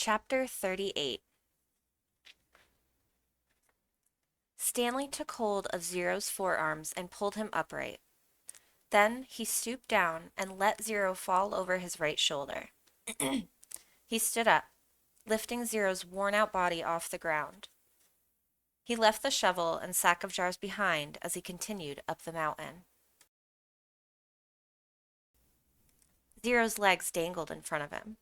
Chapter 38. Stanley took hold of Zero's forearms and pulled him upright. Then he stooped down and let Zero fall over his right shoulder. He stood up, lifting Zero's worn-out body off the ground. He left the shovel and sack of jars behind as he continued up the mountain. Zero's legs dangled in front of him.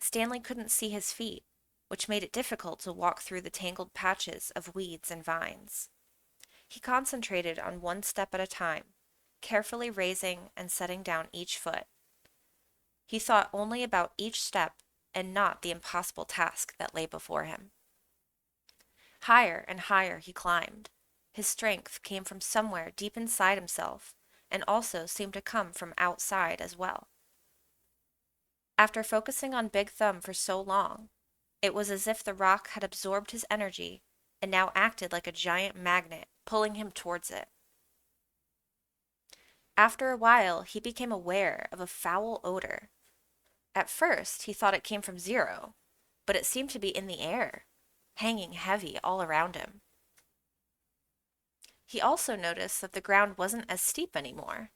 Stanley couldn't see his feet, which made it difficult to walk through the tangled patches of weeds and vines. He concentrated on one step at a time, carefully raising and setting down each foot. He thought only about each step and not the impossible task that lay before him. Higher and higher he climbed. His strength came from somewhere deep inside himself and also seemed to come from outside as well. After focusing on Big Thumb for so long, it was as if the rock had absorbed his energy and now acted like a giant magnet, pulling him towards it. After a while, he became aware of a foul odor. At first, he thought it came from Zero, but it seemed to be in the air, hanging heavy all around him. He also noticed that the ground wasn't as steep anymore.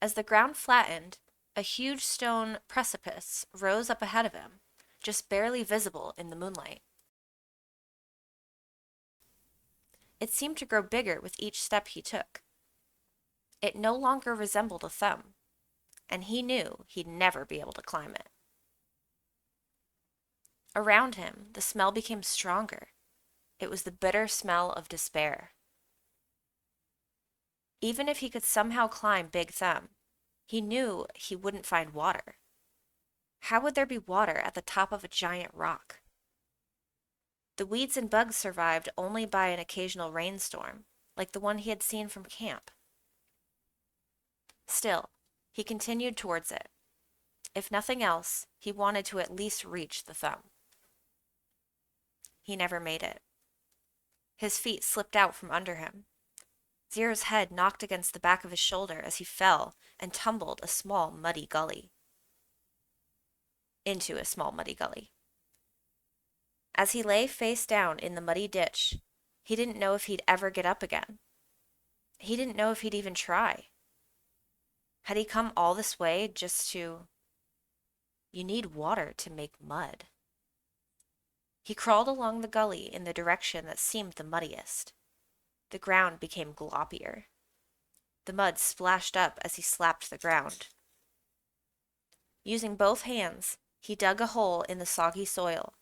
As the ground flattened, a huge stone precipice rose up ahead of him, just barely visible in the moonlight. It seemed to grow bigger with each step he took. It no longer resembled a thumb, and he knew he'd never be able to climb it. Around him, the smell became stronger. It was the bitter smell of despair. Even if he could somehow climb Big Thumb, he knew he wouldn't find water. How would there be water at the top of a giant rock? The weeds and bugs survived only by an occasional rainstorm, like the one he had seen from camp. Still, he continued towards it. If nothing else, he wanted to at least reach the thumb. He never made it. His feet slipped out from under him. Zero's head knocked against the back of his shoulder as he fell and tumbled a small muddy gully. Into a small muddy gully. As he lay face down in the muddy ditch, he didn't know if he'd ever get up again. He didn't know if he'd even try. Had he come all this way just to... You need water to make mud. He crawled along the gully in the direction that seemed the muddiest. The ground became gloppier. The mud splashed up as he slapped the ground. Using both hands, he dug a hole in the soggy soil.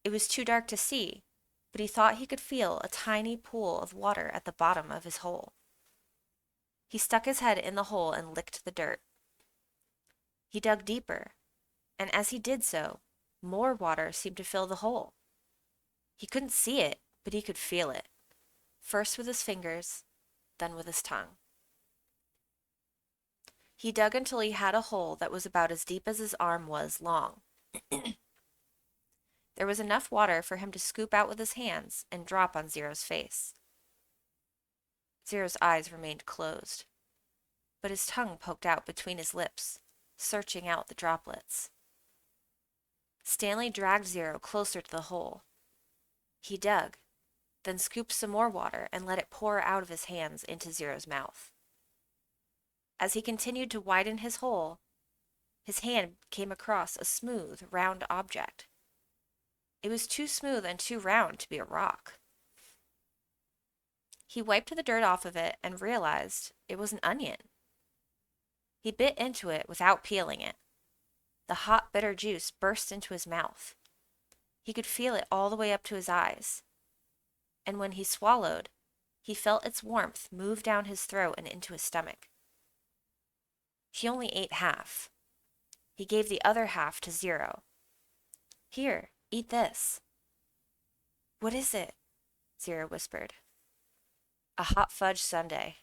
It was too dark to see, but he thought he could feel a tiny pool of water at the bottom of his hole. He stuck his head in the hole and licked the dirt. He dug deeper, and as he did so, more water seemed to fill the hole. He couldn't see it, but he could feel it, first with his fingers, then with his tongue. He dug until he had a hole that was about as deep as his arm was long. There was enough water for him to scoop out with his hands and drop on Zero's face. Zero's eyes remained closed, but his tongue poked out between his lips, searching out the droplets. Stanley dragged Zero closer to the hole. He dug, then scooped some more water and let it pour out of his hands into Zero's mouth. As he continued to widen his hole, his hand came across a smooth, round object. It was too smooth and too round to be a rock. He wiped the dirt off of it and realized it was an onion. He bit into it without peeling it. The hot, bitter juice burst into his mouth. He could feel it all the way up to his eyes. And when he swallowed, he felt its warmth move down his throat and into his stomach. He only ate half. He gave the other half to Zero. Here, eat this. What is it? Zero whispered. A hot fudge sundae.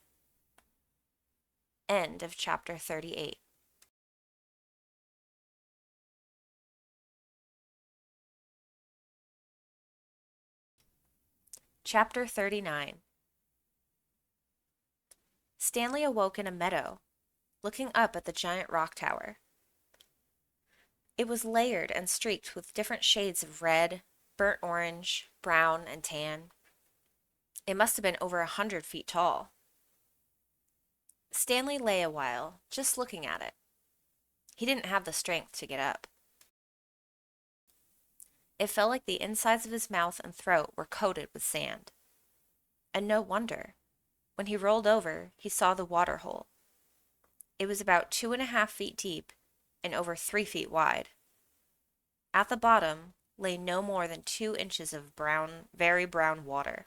End of chapter 38. Chapter 39. Stanley awoke in a meadow, looking up at the giant rock tower. It was layered and streaked with different shades of red, burnt orange, brown, and tan. It must have been over 100 feet tall. Stanley lay a while, just looking at it. He didn't have the strength to get up. It felt like the insides of his mouth and throat were coated with sand. And no wonder. When he rolled over, he saw the water hole. It was about 2.5 feet deep and over 3 feet wide. At the bottom lay no more than 2 inches of brown, very brown water.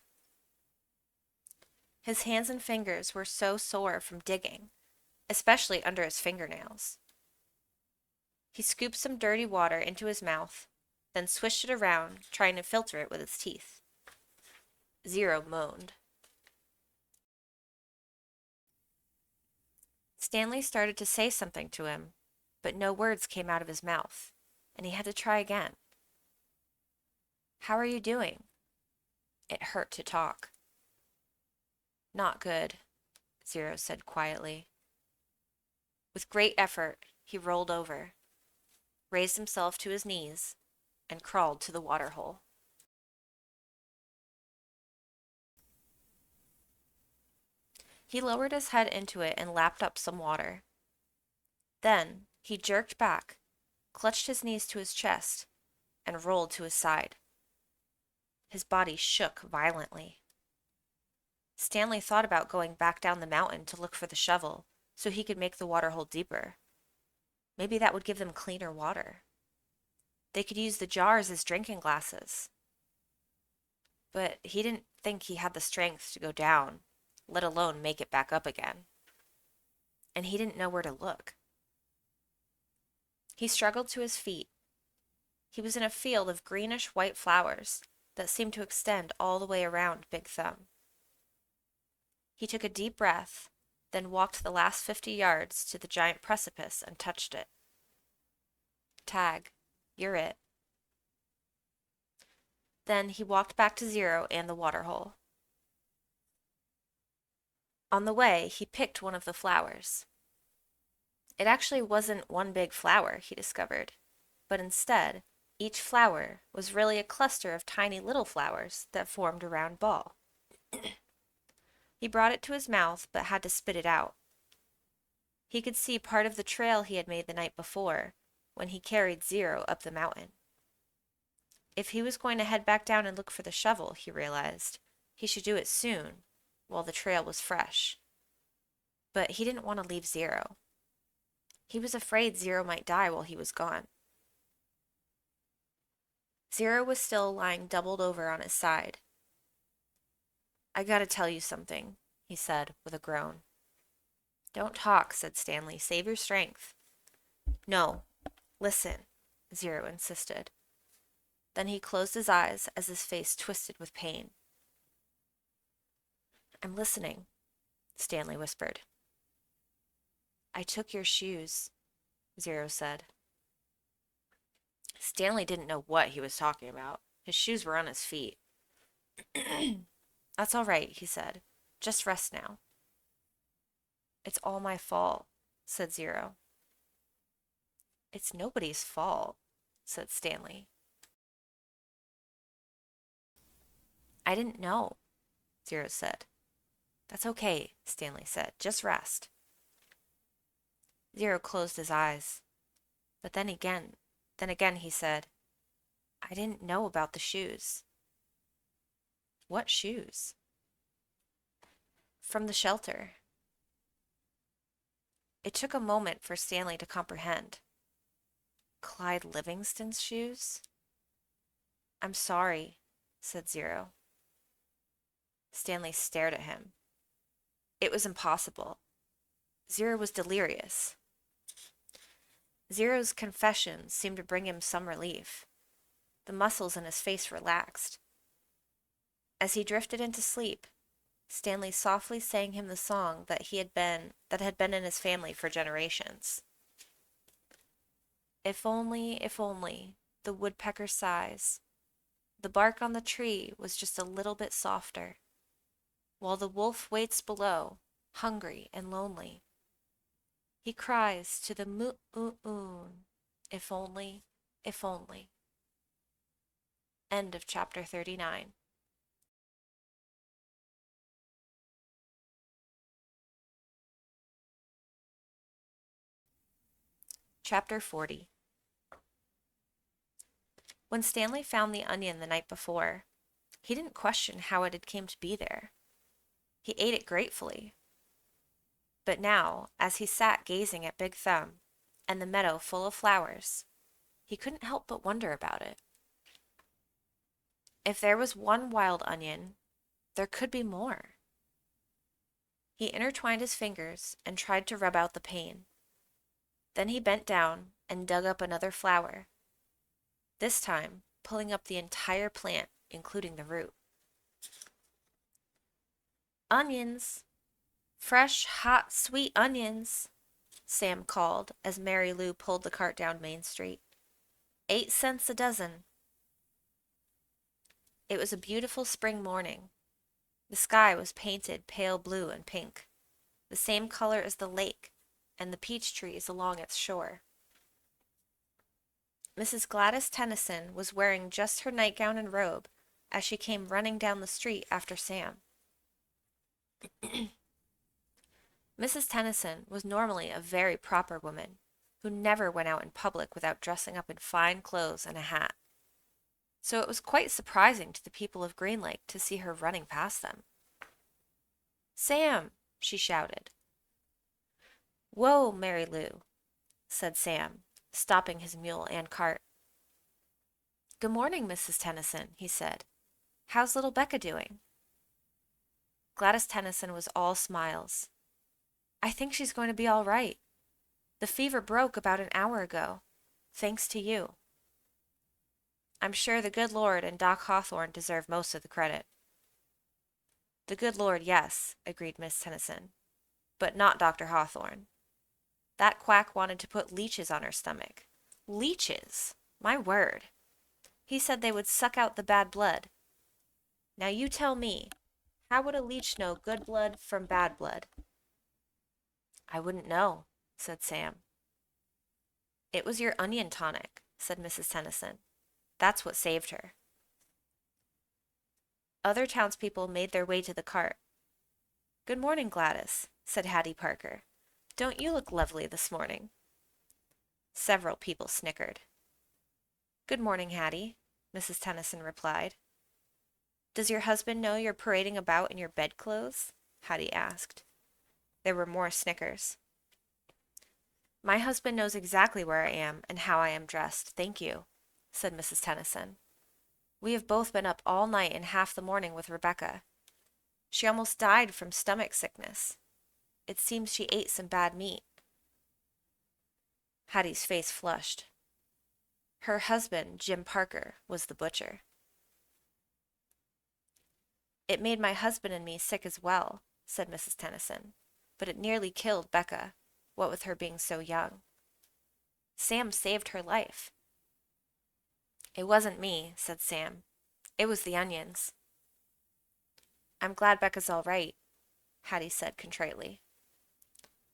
His hands and fingers were so sore from digging, especially under his fingernails. He scooped some dirty water into his mouth, then swished it around, trying to filter it with his teeth. Zero moaned. Stanley started to say something to him, but no words came out of his mouth, and he had to try again. "How are you doing?" It hurt to talk. "Not good," Zero said quietly. With great effort, he rolled over, raised himself to his knees, and crawled to the water hole. He lowered his head into it and lapped up some water. Then he jerked back, clutched his knees to his chest, and rolled to his side. His body shook violently. Stanley thought about going back down the mountain to look for the shovel so he could make the water hole deeper. Maybe that would give them cleaner water. They could use the jars as drinking glasses. But he didn't think he had the strength to go down, let alone make it back up again. And he didn't know where to look. He struggled to his feet. He was in a field of greenish-white flowers that seemed to extend all the way around Big Thumb. He took a deep breath, then walked the last 50 yards to the giant precipice and touched it. "Tag, you're it." Then he walked back to Zero and the water hole. On the way, he picked one of the flowers. It actually wasn't one big flower, he discovered, but instead, each flower was really a cluster of tiny little flowers that formed a round ball. He brought it to his mouth but had to spit it out. He could see part of the trail he had made the night before when he carried Zero up the mountain. If he was going to head back down and look for the shovel, he realized, he should do it soon, while the trail was fresh. But he didn't want to leave Zero. He was afraid Zero might die while he was gone. Zero was still lying doubled over on his side. "I gotta tell you something," he said with a groan. "Don't talk," said Stanley. "Save your strength." "No, listen," Zero insisted. Then he closed his eyes as his face twisted with pain. "I'm listening," Stanley whispered. "I took your shoes," Zero said. Stanley didn't know what he was talking about. His shoes were on his feet. "That's all right," he said. "Just rest now." "It's all my fault," said Zero. "It's nobody's fault," said Stanley. "I didn't know," Zero said. "That's okay," Stanley said. "Just rest." Zero closed his eyes. But then again he said, "I didn't know about the shoes." "What shoes?" "From the shelter." It took a moment for Stanley to comprehend. Clyde Livingston's shoes? "I'm sorry," said Zero. Stanley stared at him. It was impossible. Zero was delirious. Zero's confession seemed to bring him some relief. The muscles in his face relaxed. As he drifted into sleep, Stanley softly sang him the song that had been in his family for generations. If only, the woodpecker sighs. The bark on the tree was just a little bit softer, while the wolf waits below, hungry and lonely. He cries to the moon, If only, if only. End of chapter 39. Chapter 40. When Stanley found the onion the night before, he didn't question how it had came to be there. He ate it gratefully. But now, as he sat gazing at Big Thumb and the meadow full of flowers, he couldn't help but wonder about it. If there was one wild onion, there could be more. He intertwined his fingers and tried to rub out the pain. Then he bent down and dug up another flower, this time pulling up the entire plant, including the root. Onions! Fresh, hot, sweet onions! Sam called as Mary Lou pulled the cart down Main Street. 8 cents a dozen. It was a beautiful spring morning. The sky was painted pale blue and pink, the same color as the lake and the peach trees along its shore. Mrs. Gladys Tennyson was wearing just her nightgown and robe as she came running down the street after Sam. Mrs. Tennyson was normally a very proper woman who never went out in public without dressing up in fine clothes and a hat. So it was quite surprising to the people of Green Lake to see her running past them. "Sam!" she shouted. "Whoa, Mary Lou," said Sam, stopping his mule and cart. "Good morning, Mrs. Tennyson," he said. "How's little Becca doing?" Gladys Tennyson was all smiles. "I think she's going to be all right. The fever broke about an hour ago, thanks to you." "I'm sure the good Lord and Doc Hawthorne deserve most of the credit." "The good Lord, yes," agreed Miss Tennyson, "but not Dr. Hawthorne. That quack wanted to put leeches on her stomach. Leeches! My word! He said they would suck out the bad blood. Now you tell me, how would a leech know good blood from bad blood?" "I wouldn't know," said Sam. "It was your onion tonic," said Mrs. Tennyson. "That's what saved her." Other townspeople made their way to the cart. "Good morning, Gladys," said Hattie Parker. "Don't you look lovely this morning?" Several people snickered. "Good morning, Hattie," Mrs. Tennyson replied. "Does your husband know you're parading about in your bedclothes?" Hattie asked. There were more snickers. "My husband knows exactly where I am and how I am dressed, thank you," said Mrs. Tennyson. "We have both been up all night and half the morning with Rebecca. She almost died from stomach sickness. It seems she ate some bad meat." Hattie's face flushed. Her husband, Jim Parker, was the butcher. "It made my husband and me sick as well," said Mrs. Tennyson, "but it nearly killed Becca, what with her being so young. Sam saved her life." "It wasn't me," said Sam. "It was the onions." "I'm glad Becca's all right," Hattie said contritely.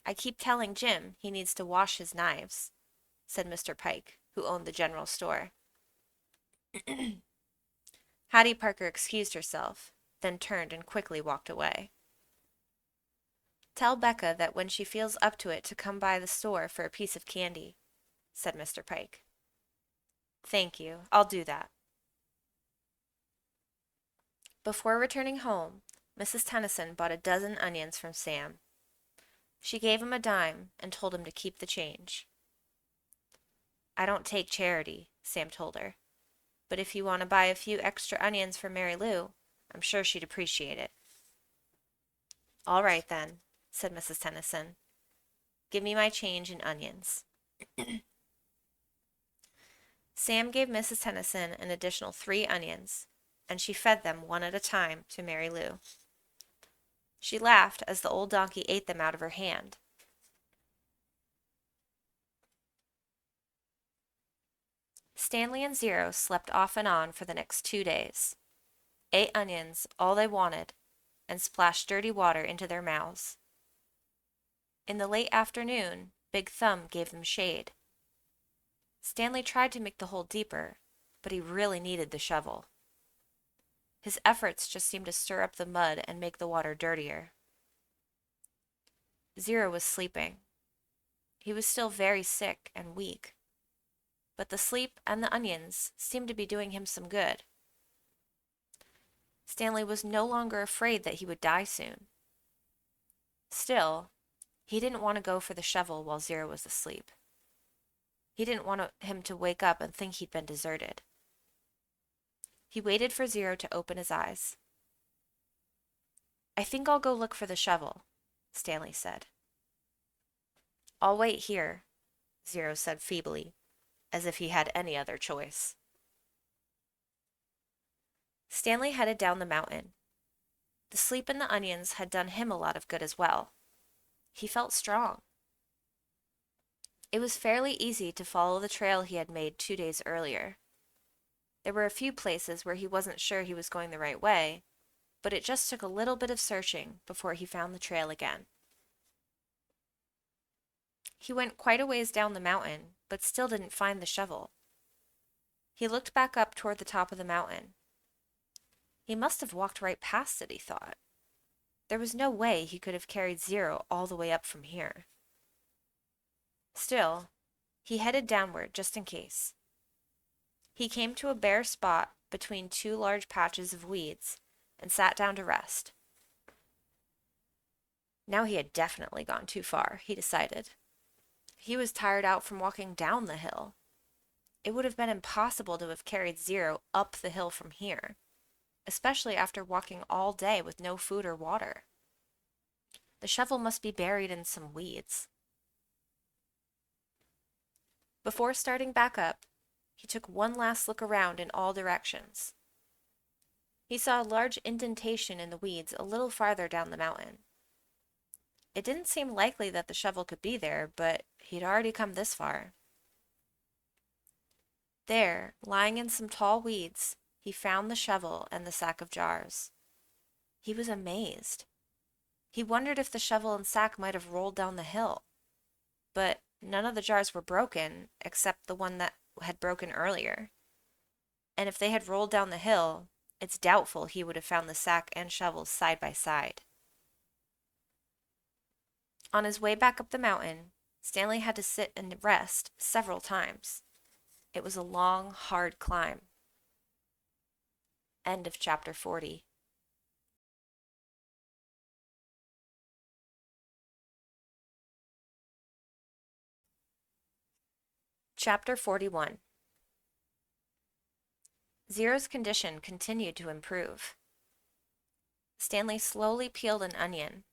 "I keep telling Jim he needs to wash his knives," said Mr. Pike, who owned the general store. Hattie Parker excused herself, then turned and quickly walked away. "Tell Becca that when she feels up to it to come by the store for a piece of candy," said Mr. Pike. "Thank you, I'll do that." Before returning home, Mrs. Tennyson bought a dozen onions from Sam. She gave him a dime and told him to keep the change. "I don't take charity," Sam told her, "but if you want to buy a few extra onions for Mary Lou, I'm sure she'd appreciate it." "All right, then," said Mrs. Tennyson. "Give me my change in onions." Sam gave Mrs. Tennyson an additional 3 onions, and she fed them one at a time to Mary Lou. She laughed as the old donkey ate them out of her hand. Stanley and Zero slept off and on for the next 2 days, ate onions, all they wanted, and splashed dirty water into their mouths. In the late afternoon, Big Thumb gave them shade. Stanley tried to make the hole deeper, but he really needed the shovel. His efforts just seemed to stir up the mud and make the water dirtier. Zero was sleeping. He was still very sick and weak, but the sleep and the onions seemed to be doing him some good. Stanley was no longer afraid that he would die soon. Still, he didn't want to go for the shovel while Zero was asleep. He didn't want him to wake up and think he'd been deserted. He waited for Zero to open his eyes. "I think I'll go look for the shovel," Stanley said. "I'll wait here," Zero said feebly, as if he had any other choice. Stanley headed down the mountain. The sleep in the onions had done him a lot of good as well. He felt strong. It was fairly easy to follow the trail he had made 2 days earlier. There were a few places where he wasn't sure he was going the right way, but it just took a little bit of searching before he found the trail again. He went quite a ways down the mountain, but still didn't find the shovel. He looked back up toward the top of the mountain. He must have walked right past it, he thought. There was no way he could have carried Zero all the way up from here. Still, he headed downward just in case. He came to a bare spot between two large patches of weeds and sat down to rest. Now he had definitely gone too far, he decided. He was tired out from walking down the hill. It would have been impossible to have carried Zero up the hill from here, especially after walking all day with no food or water. The shovel must be buried in some weeds. Before starting back up, he took one last look around in all directions. He saw a large indentation in the weeds a little farther down the mountain. It didn't seem likely that the shovel could be there, but he'd already come this far. There, lying in some tall weeds, he found the shovel and the sack of jars. He was amazed. He wondered if the shovel and sack might have rolled down the hill. But none of the jars were broken, except the one that had broken earlier. And if they had rolled down the hill, it's doubtful he would have found the sack and shovel side by side. On his way back up the mountain, Stanley had to sit and rest several times. It was a long, hard climb. End of chapter 40. Chapter 41. Zero's condition continued to improve. Stanley slowly peeled an onion.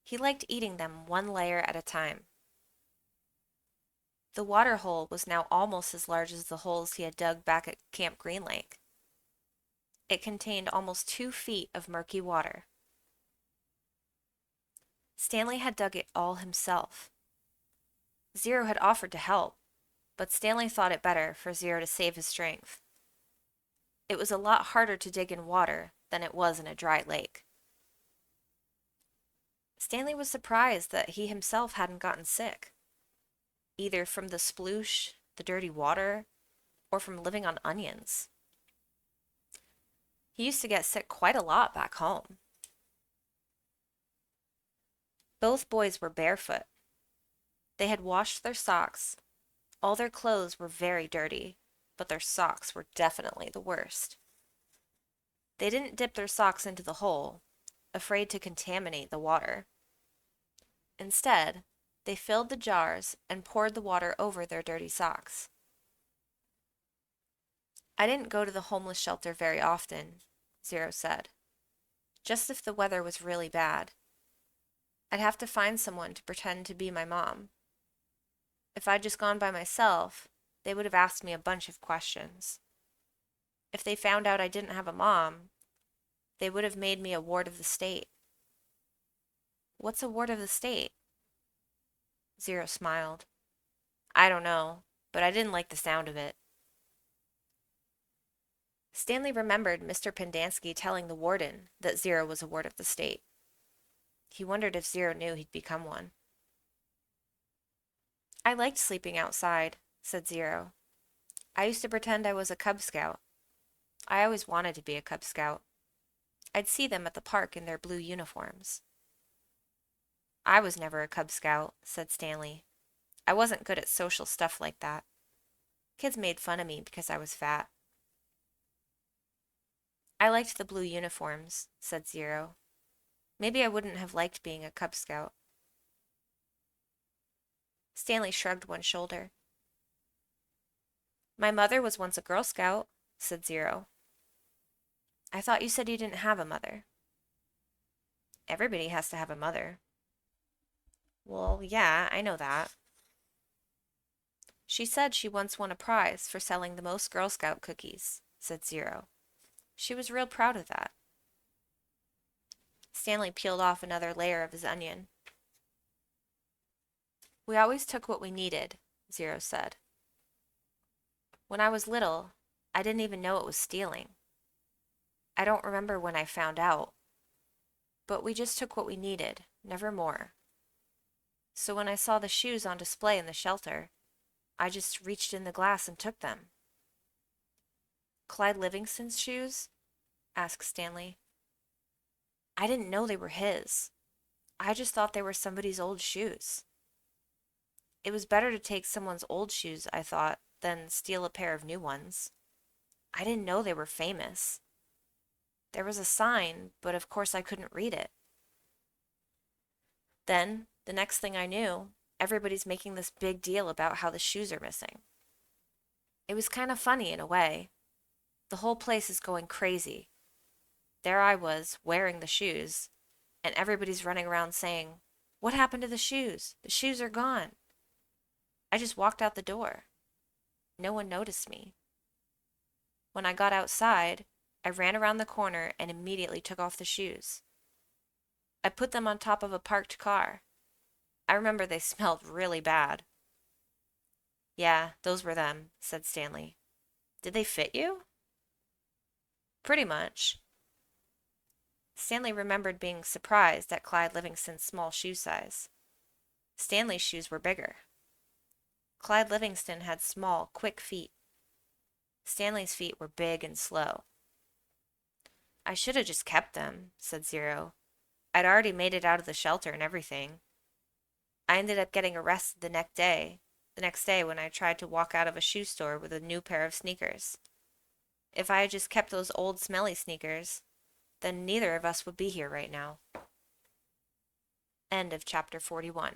He liked eating them one layer at a time. The water hole was now almost as large as the holes he had dug back at Camp Green Lake. It contained almost 2 feet of murky water. Stanley had dug it all himself. Zero had offered to help, but Stanley thought it better for Zero to save his strength. It was a lot harder to dig in water than it was in a dry lake. Stanley was surprised that he himself hadn't gotten sick, either from the sploosh, the dirty water, or from living on onions. He used to get sick quite a lot back home. Both boys were barefoot. They had washed their socks. All their clothes were very dirty, but their socks were definitely the worst. They didn't dip their socks into the hole, afraid to contaminate the water. Instead, they filled the jars and poured the water over their dirty socks. "I didn't go to the homeless shelter very often," Zero said. "Just if the weather was really bad. I'd have to find someone to pretend to be my mom. If I'd just gone by myself, they would have asked me a bunch of questions. If they found out I didn't have a mom, they would have made me a ward of the state." "What's a ward of the state?" Zero smiled. "I don't know, but I didn't like the sound of it." Stanley remembered Mr. Pendanski telling the warden that Zero was a ward of the state. He wondered if Zero knew he'd become one. "I liked sleeping outside," said Zero. I used to pretend I was a Cub Scout. I always wanted to be a Cub Scout. I'd see them at the park in their blue uniforms. I was never a Cub Scout, said Stanley. I wasn't good at social stuff like that. Kids made fun of me because I was fat. I liked the blue uniforms, said Zero. Maybe I wouldn't have liked being a Cub Scout. Stanley shrugged one shoulder. My mother was once a Girl Scout, said Zero. I thought you said you didn't have a mother. Everybody has to have a mother. Well, yeah, I know that. She said she once won a prize for selling the most Girl Scout cookies, said Zero. She was real proud of that. Stanley peeled off another layer of his onion. We always took what we needed, Zero said. When I was little, I didn't even know it was stealing. I don't remember when I found out, but we just took what we needed, never more. So when I saw the shoes on display in the shelter, I just reached in the glass and took them. Clyde Livingston's shoes? Asked Stanley. I didn't know they were his. I just thought they were somebody's old shoes. It was better to take someone's old shoes, I thought, than steal a pair of new ones. I didn't know they were famous. There was a sign, but of course I couldn't read it. Then, the next thing I knew, everybody's making this big deal about how the shoes are missing. It was kind of funny in a way. The whole place is going crazy. There I was, wearing the shoes, and everybody's running around saying, "What happened to the shoes? The shoes are gone." I just walked out the door. No one noticed me. When I got outside, I ran around the corner and immediately took off the shoes. I put them on top of a parked car. I remember they smelled really bad. Yeah, those were them, said Stanley. Did they fit you? Pretty much. Stanley remembered being surprised at Clyde Livingston's small shoe size. Stanley's shoes were bigger. Clyde Livingston had small, quick feet. Stanley's feet were big and slow. I should have just kept them, said Zero. I'd already made it out of the shelter and everything. I ended up getting arrested the next day when I tried to walk out of a shoe store with a new pair of sneakers. If I had just kept those old smelly sneakers, then neither of us would be here right now. End of chapter 41.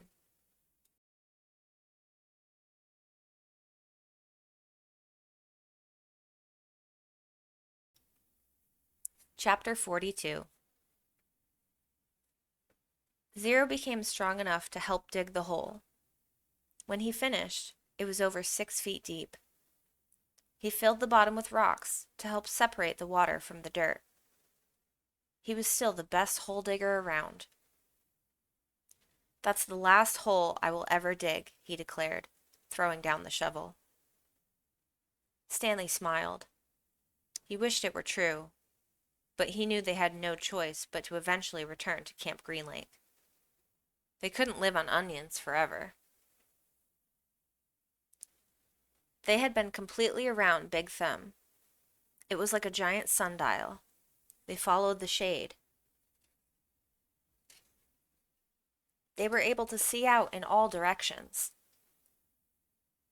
Chapter 42. Zero became strong enough to help dig the hole. When he finished, it was over 6 feet deep. He filled the bottom with rocks to help separate the water from the dirt. He was still the best hole digger around. That's the last hole I will ever dig, he declared, throwing down the shovel. Stanley smiled. He wished it were true, but he knew they had no choice but to eventually return to Camp Green Lake. They couldn't live on onions forever. They had been completely around Big Thumb. It was like a giant sundial. They followed the shade. They were able to see out in all directions.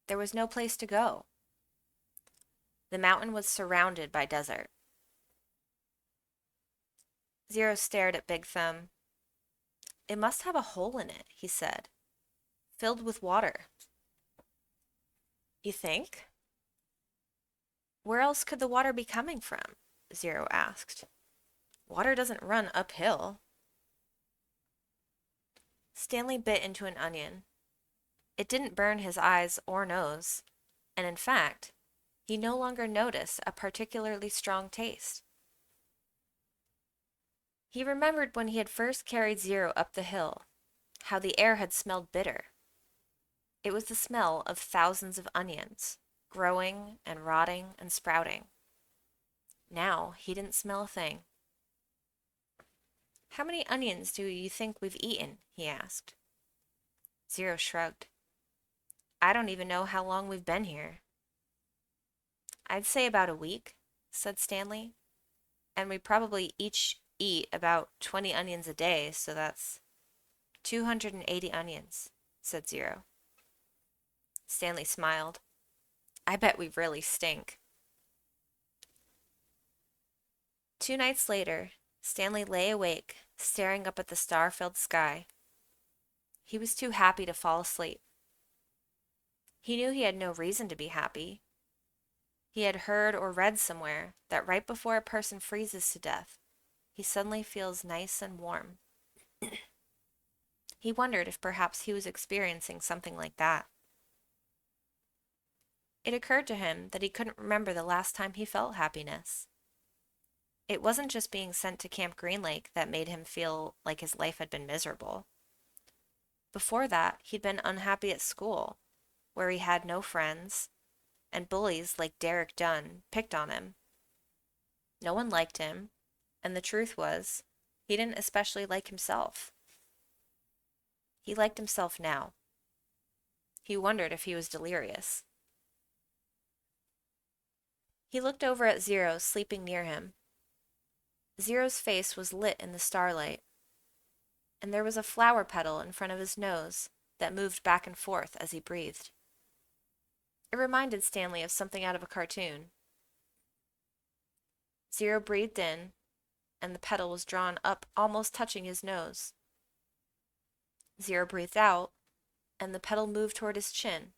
There was no place to go. The mountain was surrounded by desert. Zero stared at Big Thumb. It must have a hole in it, he said, filled with water. You think? Where else could the water be coming from? Zero asked. Water doesn't run uphill. Stanley bit into an onion. It didn't burn his eyes or nose, and in fact, he no longer noticed a particularly strong taste. He remembered when he had first carried Zero up the hill, how the air had smelled bitter. It was the smell of thousands of onions, growing and rotting and sprouting. Now he didn't smell a thing. How many onions do you think we've eaten? He asked. Zero shrugged. I don't even know how long we've been here. I'd say about a week, said Stanley. And we probably each eat about 20 onions a day, so that's 280 onions, said Zero. Stanley smiled. I bet we really stink. 2 nights later, Stanley lay awake, staring up at the star-filled sky. He was too happy to fall asleep. He knew he had no reason to be happy. He had heard or read somewhere that right before a person freezes to death, he suddenly feels nice and warm. He wondered if perhaps he was experiencing something like that. It occurred to him that he couldn't remember the last time he felt happiness. It wasn't just being sent to Camp Green Lake that made him feel like his life had been miserable. Before that, he'd been unhappy at school, where he had no friends, and bullies like Derek Dunn picked on him. No one liked him, and the truth was, he didn't especially like himself. He liked himself now. He wondered if he was delirious. He looked over at Zero sleeping near him. Zero's face was lit in the starlight, and there was a flower petal in front of his nose that moved back and forth as he breathed. It reminded Stanley of something out of a cartoon. Zero breathed in, and the petal was drawn up almost touching his nose. Zero breathed out, and the petal moved toward his chin.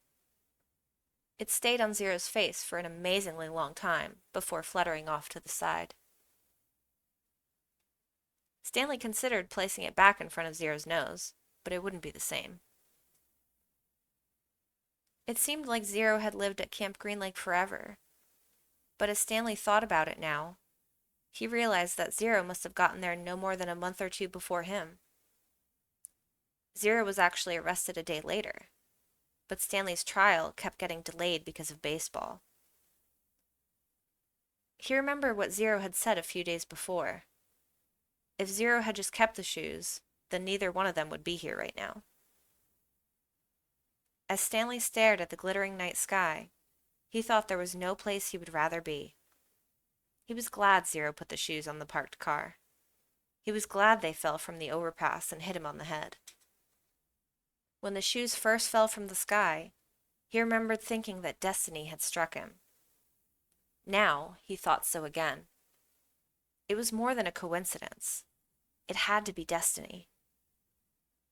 It stayed on Zero's face for an amazingly long time before fluttering off to the side. Stanley considered placing it back in front of Zero's nose, but it wouldn't be the same. It seemed like Zero had lived at Camp Green Lake forever, but as Stanley thought about it now, he realized that Zero must have gotten there no more than a month or two before him. Zero was actually arrested a day later, but Stanley's trial kept getting delayed because of baseball. He remembered what Zero had said a few days before. If Zero had just kept the shoes, then neither one of them would be here right now. As Stanley stared at the glittering night sky, he thought there was no place he would rather be. He was glad Zero put the shoes on the parked car. He was glad they fell from the overpass and hit him on the head. When the shoes first fell from the sky, he remembered thinking that destiny had struck him. Now he thought so again. It was more than a coincidence. It had to be destiny.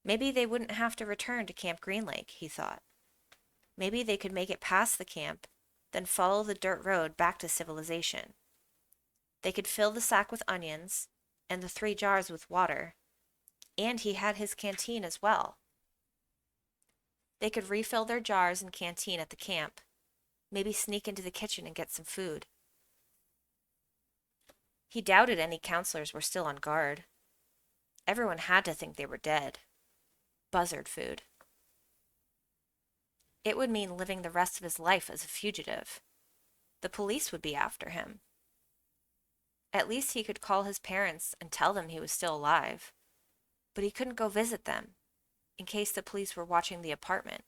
Maybe they wouldn't have to return to Camp Green Lake, he thought. Maybe they could make it past the camp, then follow the dirt road back to civilization. They could fill the sack with onions, and the 3 jars with water, and he had his canteen as well. They could refill their jars and canteen at the camp, maybe sneak into the kitchen and get some food. He doubted any counselors were still on guard. Everyone had to think they were dead. Buzzard food. It would mean living the rest of his life as a fugitive. The police would be after him. At least he could call his parents and tell them he was still alive, but he couldn't go visit them, in case the police were watching the apartment.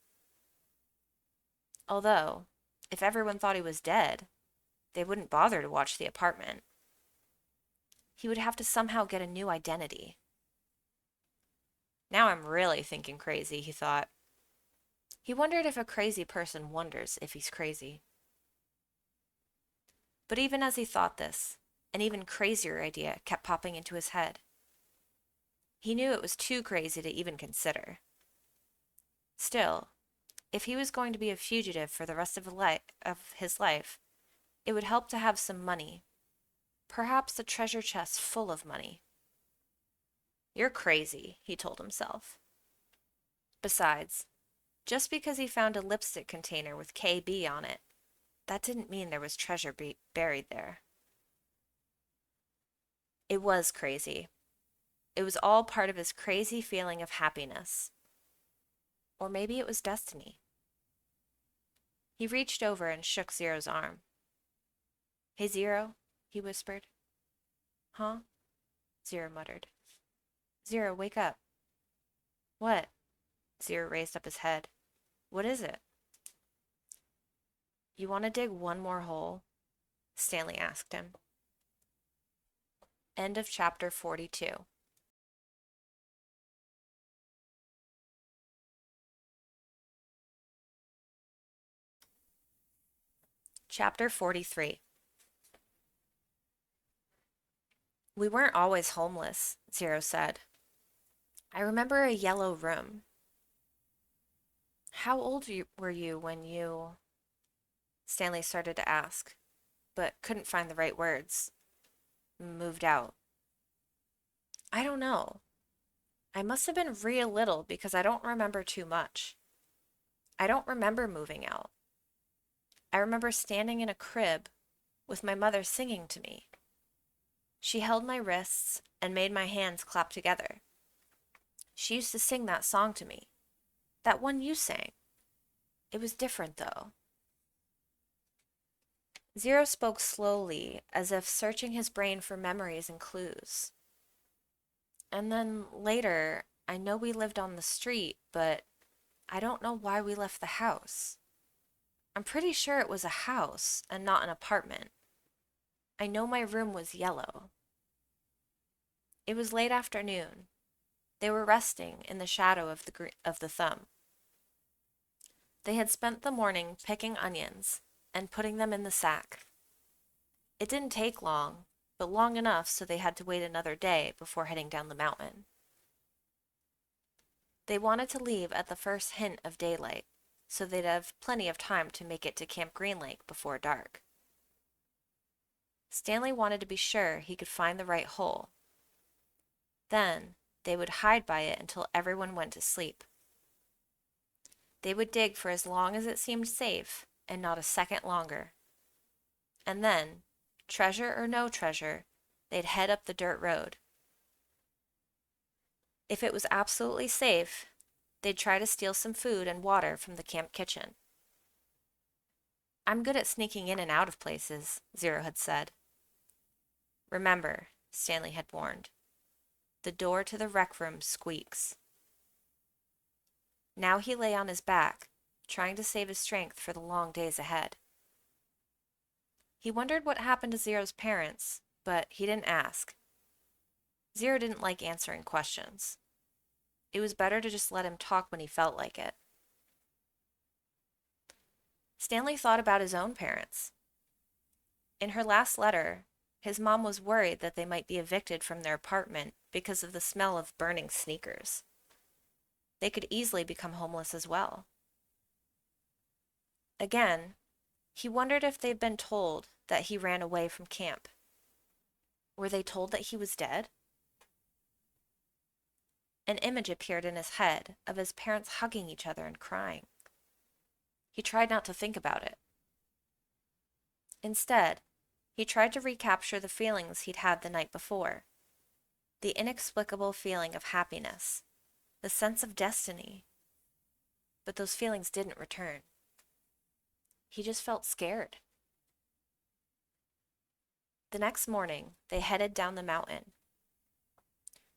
Although, if everyone thought he was dead, they wouldn't bother to watch the apartment. He would have to somehow get a new identity. Now I'm really thinking crazy, he thought. He wondered if a crazy person wonders if he's crazy. But even as he thought this, an even crazier idea kept popping into his head. He knew it was too crazy to even consider. Still, if he was going to be a fugitive for the rest of his life, it would help to have some money. Perhaps a treasure chest full of money. You're crazy, he told himself. Besides, just because he found a lipstick container with KB on it, that didn't mean there was treasure buried there. It was crazy. It was all part of his crazy feeling of happiness. Or maybe it was destiny. He reached over and shook Zero's arm. Hey, Zero, he whispered. Huh? Zero muttered. Zero, wake up. What? Zero raised up his head. What is it? You want to dig one more hole? Stanley asked him. End of chapter 42. Chapter 43. We weren't always homeless, Zero said. I remember a yellow room. How old were you when you... Stanley started to ask, but couldn't find the right words. Moved out. I don't know. I must have been real little because I don't remember too much. I don't remember moving out. I remember standing in a crib with my mother singing to me. She held my wrists and made my hands clap together. She used to sing that song to me. That one you sang. It was different, though. Zero spoke slowly, as if searching his brain for memories and clues. And then later, I know we lived on the street, but I don't know why we left the house. I'm pretty sure it was a house and not an apartment. I know my room was yellow. It was late afternoon. They were resting in the shadow of the thumb. They had spent the morning picking onions and putting them in the sack. It didn't take long, but long enough so they had to wait another day before heading down the mountain. They wanted to leave at the first hint of daylight, so they'd have plenty of time to make it to Camp Green Lake before dark. Stanley wanted to be sure he could find the right hole. Then they would hide by it until everyone went to sleep. They would dig for as long as it seemed safe, and not a second longer. And then, treasure or no treasure, they'd head up the dirt road. If it was absolutely safe, they'd try to steal some food and water from the camp kitchen. I'm good at sneaking in and out of places, Zero had said. Remember, Stanley had warned, the door to the rec room squeaks. Now he lay on his back, trying to save his strength for the long days ahead. He wondered what happened to Zero's parents, but he didn't ask. Zero didn't like answering questions. It was better to just let him talk when he felt like it. Stanley thought about his own parents. In her last letter, his mom was worried that they might be evicted from their apartment because of the smell of burning sneakers. They could easily become homeless as well. Again, he wondered if they'd been told that he ran away from camp. Were they told that he was dead? An image appeared in his head of his parents hugging each other and crying. He tried not to think about it. Instead, he tried to recapture the feelings he'd had the night before. The inexplicable feeling of happiness, the sense of destiny. But those feelings didn't return. He just felt scared. The next morning, they headed down the mountain.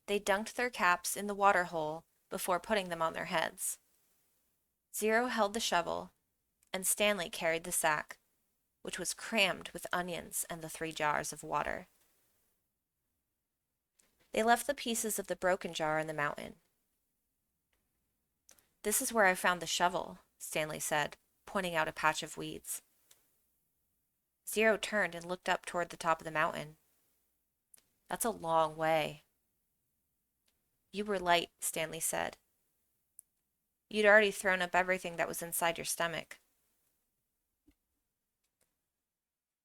They dunked their caps in the water hole before putting them on their heads. Zero held the shovel, and Stanley carried the sack, which was crammed with onions and the 3 jars of water. They left the pieces of the broken jar in the mountain. This is where I found the shovel, Stanley said, pointing out a patch of weeds. Zero turned and looked up toward the top of the mountain. That's a long way. You were light, Stanley said. You'd already thrown up everything that was inside your stomach.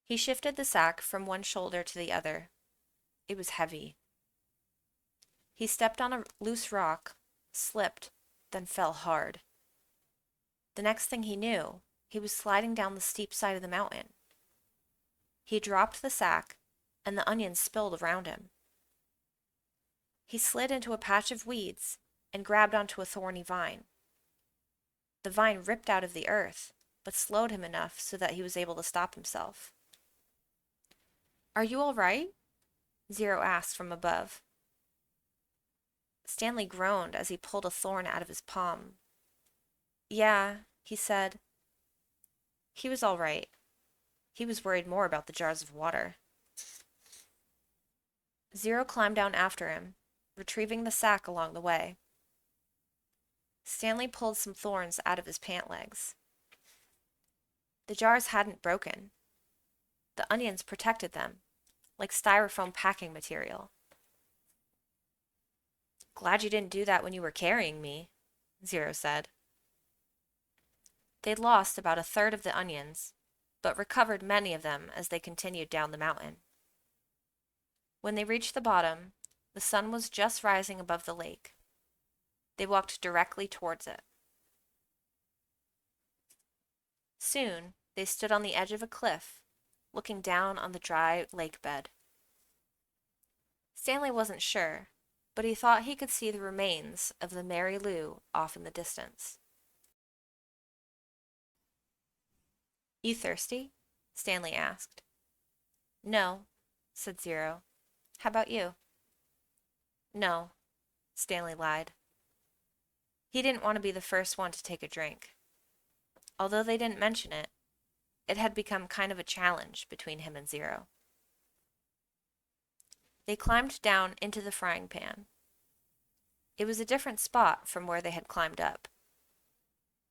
He shifted the sack from one shoulder to the other. It was heavy. He stepped on a loose rock, slipped, then fell hard. The next thing he knew, he was sliding down the steep side of the mountain. He dropped the sack, and the onions spilled around him. He slid into a patch of weeds and grabbed onto a thorny vine. The vine ripped out of the earth, but slowed him enough so that he was able to stop himself. Are you all right? Zero asked from above. Stanley groaned as he pulled a thorn out of his palm. Yeah, he said. He was all right. He was worried more about the jars of water. Zero climbed down after him, retrieving the sack along the way. Stanley pulled some thorns out of his pant legs. The jars hadn't broken. The onions protected them, like styrofoam packing material. Glad you didn't do that when you were carrying me, Zero said. They'd lost about a third of the onions, but recovered many of them as they continued down the mountain. When they reached the bottom, the sun was just rising above the lake. They walked directly towards it. Soon, they stood on the edge of a cliff, looking down on the dry lake bed. Stanley wasn't sure, but he thought he could see the remains of the Mary Lou off in the distance. You thirsty? Stanley asked. No, said Zero. How about you? No, Stanley lied. He didn't want to be the first one to take a drink. Although they didn't mention it, it had become kind of a challenge between him and Zero. They climbed down into the frying pan. It was a different spot from where they had climbed up.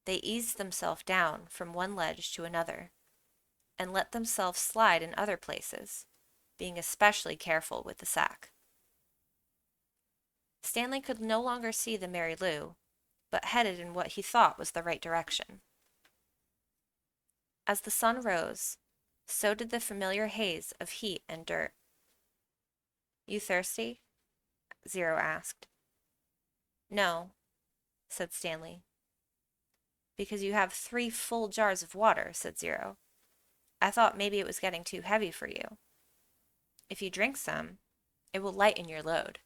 They eased themselves down from one ledge to another, and let themselves slide in other places, being especially careful with the sack. Stanley could no longer see the Mary Lou, but headed in what he thought was the right direction. As the sun rose, so did the familiar haze of heat and dirt. You thirsty? Zero asked. No, said Stanley. Because you have 3 full jars of water, said Zero. I thought maybe it was getting too heavy for you. If you drink some, it will lighten your load.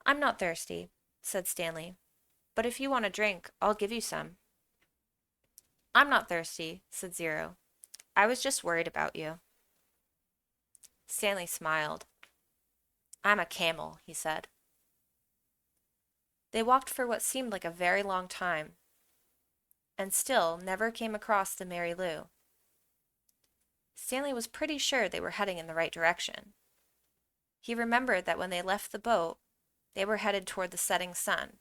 I'm not thirsty, said Stanley, but if you want a drink, I'll give you some. I'm not thirsty, said Zero. I was just worried about you. Stanley smiled. I'm a camel, he said. They walked for what seemed like a very long time, and still never came across the Mary Lou. Stanley was pretty sure they were heading in the right direction. He remembered that when they left the boat, they were headed toward the setting sun.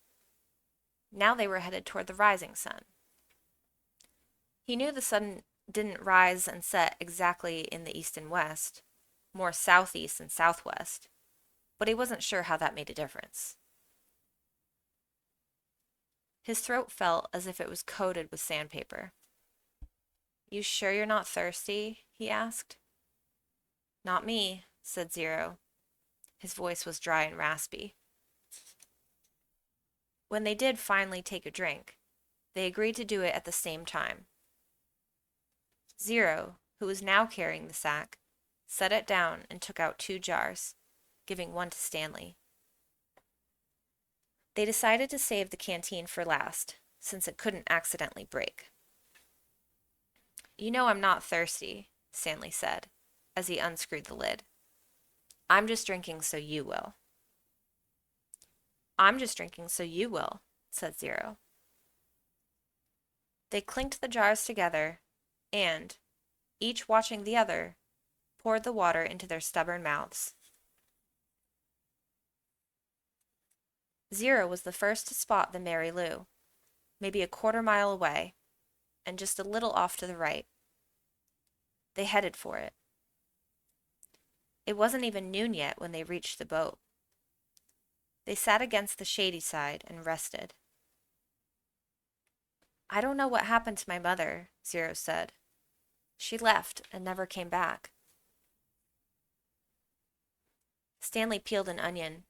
Now they were headed toward the rising sun. He knew the sun didn't rise and set exactly in the east and west, more southeast and southwest, but he wasn't sure how that made a difference. His throat felt as if it was coated with sandpaper. You sure you're not thirsty? He asked. Not me, said Zero. His voice was dry and raspy. When they did finally take a drink, they agreed to do it at the same time. Zero, who was now carrying the sack, set it down and took out 2 jars, giving one to Stanley. They decided to save the canteen for last, since it couldn't accidentally break. You know I'm not thirsty, Stanley said, as he unscrewed the lid. I'm just drinking so you will. I'm just drinking so you will, said Zero. They clinked the jars together and, each watching the other, poured the water into their stubborn mouths. Zero was the first to spot the Mary Lou, maybe a 1/4 mile away, and just a little off to the right. They headed for it. It wasn't even noon yet when they reached the boat. They sat against the shady side and rested. I don't know what happened to my mother, Zero said. She left and never came back. Stanley peeled an onion.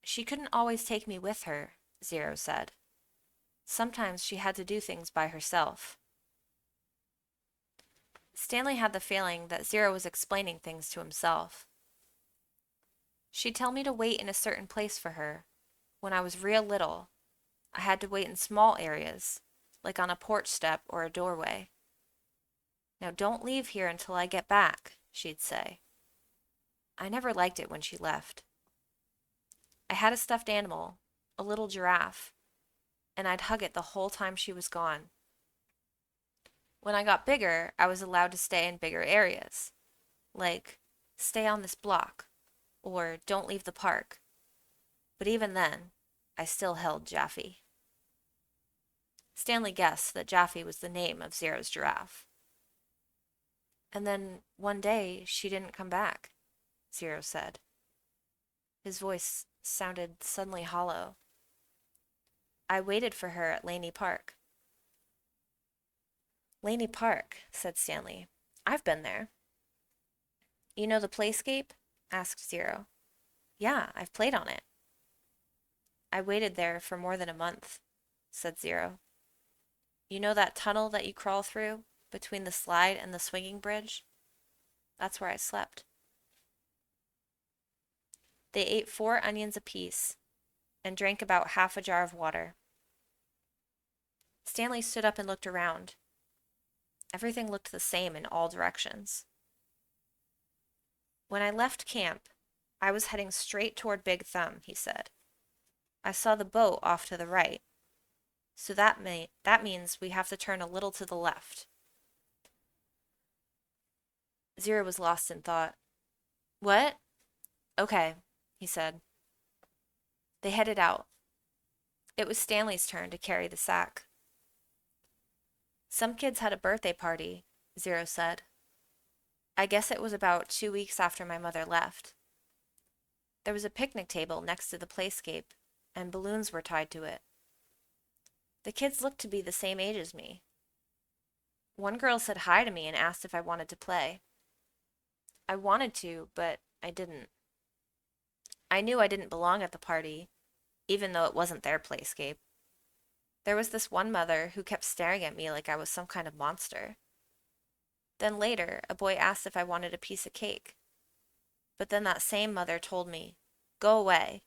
She couldn't always take me with her, Zero said. Sometimes she had to do things by herself. Stanley had the feeling that Zero was explaining things to himself. She'd tell me to wait in a certain place for her. When I was real little, I had to wait in small areas, like on a porch step or a doorway. Now don't leave here until I get back, she'd say. I never liked it when she left. I had a stuffed animal, a little giraffe, and I'd hug it the whole time she was gone. When I got bigger, I was allowed to stay in bigger areas, like stay on this block or don't leave the park. But even then, I still held Jaffe. Stanley guessed that Jaffe was the name of Zero's giraffe. And then one day she didn't come back, Zero said. His voice sounded suddenly hollow. I waited for her at Laney Park. Laney Park, said Stanley. I've been there. You know the playscape? Asked Zero. Yeah, I've played on it. I waited there for more than a month, said Zero. You know that tunnel that you crawl through between the slide and the swinging bridge? That's where I slept. They ate 4 onions apiece and drank about half a jar of water. Stanley stood up and looked around. Everything looked the same in all directions. When I left camp, I was heading straight toward Big Thumb, he said. I saw the boat off to the right, so that means we have to turn a little to the left. Zero was lost in thought. What? Okay, he said. They headed out. It was Stanley's turn to carry the sack. Some kids had a birthday party, Zero said. I guess it was about 2 weeks after my mother left. There was a picnic table next to the playscape, and balloons were tied to it. The kids looked to be the same age as me. One girl said hi to me and asked if I wanted to play. I wanted to, but I didn't. I knew I didn't belong at the party, even though it wasn't their playscape. There was this one mother who kept staring at me like I was some kind of monster. Then later, a boy asked if I wanted a piece of cake. But then that same mother told me, "Go away,"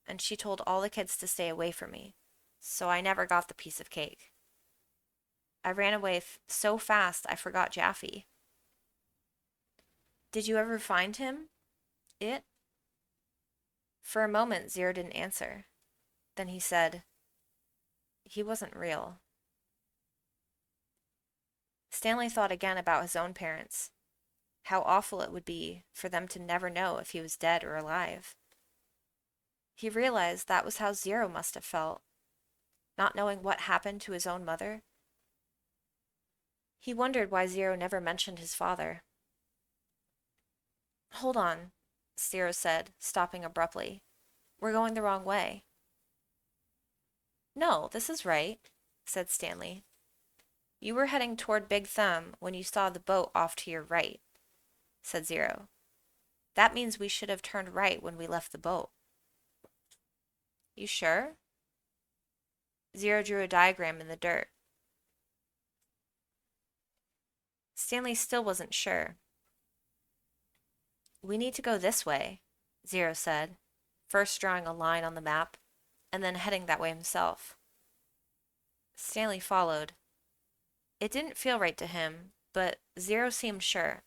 and she told all the kids to stay away from me, so I never got the piece of cake. I ran away so fast I forgot Jaffe. Did you ever find him? It? For a moment, Zero didn't answer. Then he said, he wasn't real. Stanley thought again about his own parents. How awful it would be for them to never know if he was dead or alive. He realized that was how Zero must have felt, not knowing what happened to his own mother. He wondered why Zero never mentioned his father. Hold on, Zero said, stopping abruptly. We're going the wrong way. No, this is right, said Stanley. You were heading toward Big Thumb when you saw the boat off to your right, said Zero. That means we should have turned right when we left the boat. You sure? Zero drew a diagram in the dirt. Stanley still wasn't sure. We need to go this way, Zero said, first drawing a line on the map, and then heading that way himself. Stanley followed. It didn't feel right to him, but Zero seemed sure.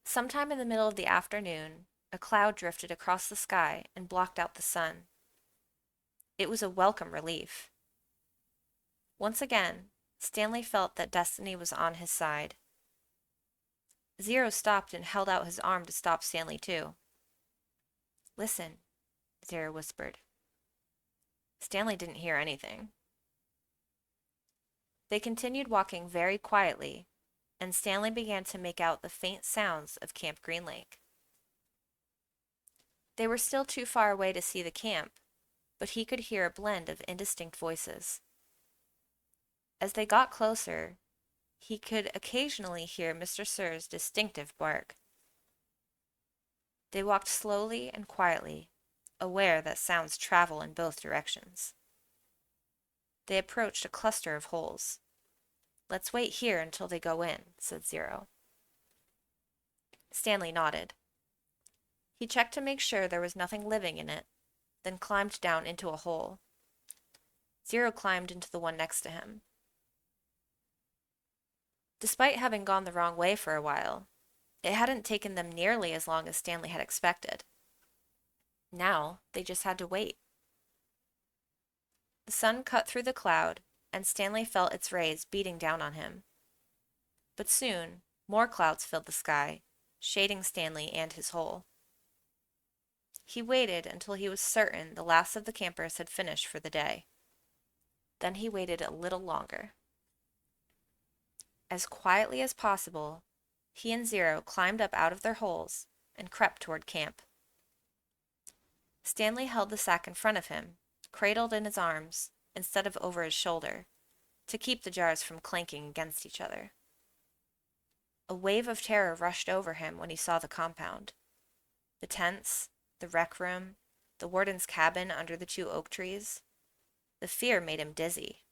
Sometime in the middle of the afternoon, a cloud drifted across the sky and blocked out the sun. It was a welcome relief. Once again, Stanley felt that destiny was on his side. Zero stopped and held out his arm to stop Stanley too. Listen, Zero whispered. Stanley didn't hear anything. They continued walking very quietly, and Stanley began to make out the faint sounds of Camp Green Lake. They were still too far away to see the camp, but he could hear a blend of indistinct voices. As they got closer, he could occasionally hear Mr. Sir's distinctive bark. They walked slowly and quietly, aware that sounds travel in both directions. They approached a cluster of holes. Let's wait here until they go in, said Zero. Stanley nodded. He checked to make sure there was nothing living in it, then climbed down into a hole. Zero climbed into the one next to him. Despite having gone the wrong way for a while, it hadn't taken them nearly as long as Stanley had expected. Now, they just had to wait. The sun cut through the cloud, and Stanley felt its rays beating down on him. But soon, more clouds filled the sky, shading Stanley and his hole. He waited until he was certain the last of the campers had finished for the day. Then he waited a little longer. As quietly as possible, he and Zero climbed up out of their holes and crept toward camp. Stanley held the sack in front of him, cradled in his arms instead of over his shoulder, to keep the jars from clanking against each other. A wave of terror rushed over him when he saw the compound. The tents, the rec room, the warden's cabin under the 2 oak trees. The fear made him dizzy.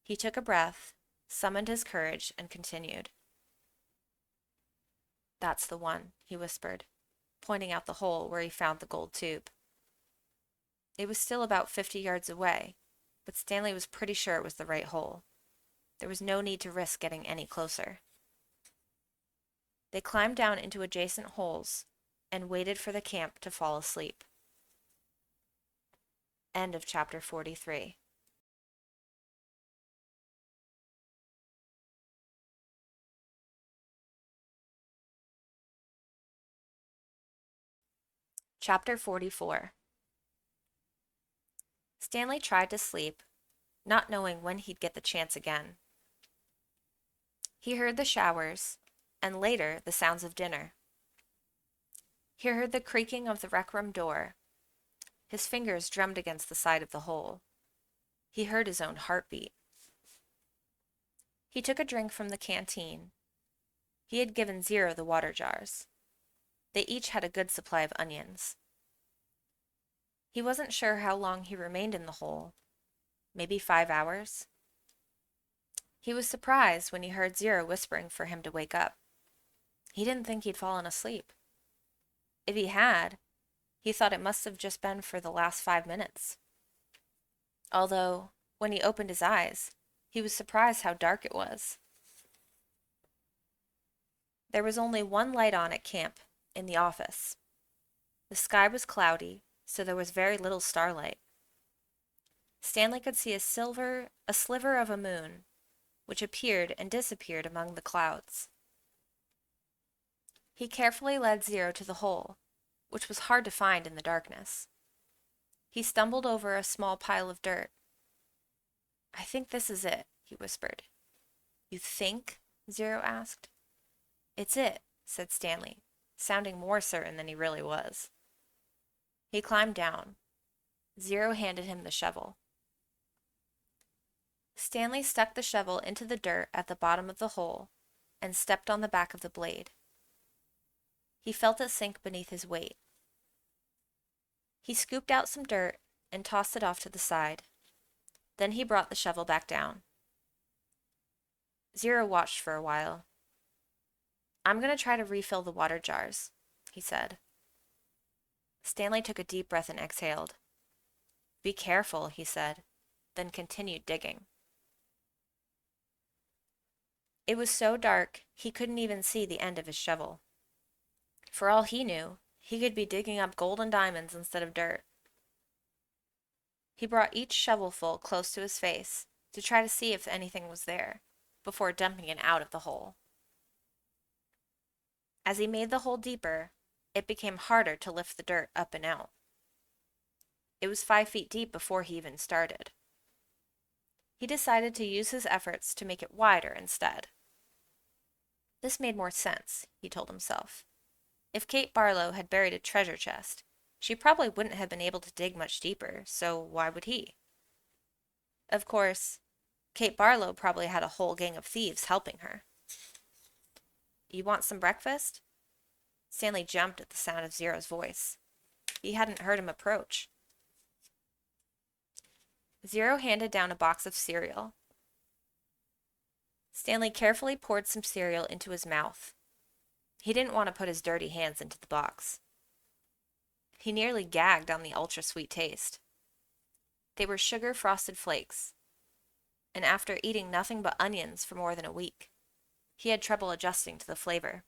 He took a breath, summoned his courage, and continued. "That's the one," he whispered, pointing out the hole where he found the gold tube. It was still about 50 yards away, but Stanley was pretty sure it was the right hole. There was no need to risk getting any closer. They climbed down into adjacent holes and waited for the camp to fall asleep. End of chapter 43. Chapter 44. Stanley tried to sleep, not knowing when he'd get the chance again. He heard the showers, and later the sounds of dinner. He heard the creaking of the rec room door. His fingers drummed against the side of the hole. He heard his own heartbeat. He took a drink from the canteen. He had given Zero the water jars. They each had a good supply of onions. He wasn't sure how long he remained in the hole. Maybe 5 hours. He was surprised when he heard Zero whispering for him to wake up. He didn't think he'd fallen asleep. If he had, he thought it must have just been for the last 5 minutes. Although, when he opened his eyes, he was surprised how dark it was. There was only one light on at camp, in the office. The sky was cloudy, so there was very little starlight. Stanley could see a sliver of a moon, which appeared and disappeared among the clouds. He carefully led Zero to the hole, which was hard to find in the darkness. He stumbled over a small pile of dirt. "I think this is it," he whispered. "You think?" Zero asked. "It's it," said Stanley, sounding more certain than he really was. He climbed down. Zero handed him the shovel. Stanley stuck the shovel into the dirt at the bottom of the hole and stepped on the back of the blade. He felt it sink beneath his weight. He scooped out some dirt and tossed it off to the side. Then he brought the shovel back down. Zero watched for a while. "I'm going to try to refill the water jars," he said. Stanley took a deep breath and exhaled. "Be careful," he said, then continued digging. It was so dark he couldn't even see the end of his shovel. For all he knew, he could be digging up gold and diamonds instead of dirt. He brought each shovelful close to his face to try to see if anything was there, before dumping it out of the hole. As he made the hole deeper, it became harder to lift the dirt up and out. It was 5 feet deep before he even started. He decided to use his efforts to make it wider instead. This made more sense, he told himself. If Kate Barlow had buried a treasure chest, she probably wouldn't have been able to dig much deeper, so why would he? Of course, Kate Barlow probably had a whole gang of thieves helping her. "You want some breakfast?" Stanley jumped at the sound of Zero's voice. He hadn't heard him approach. Zero handed down a box of cereal. Stanley carefully poured some cereal into his mouth. He didn't want to put his dirty hands into the box. He nearly gagged on the ultra-sweet taste. They were sugar-frosted flakes, and after eating nothing but onions for more than a week, he had trouble adjusting to the flavor.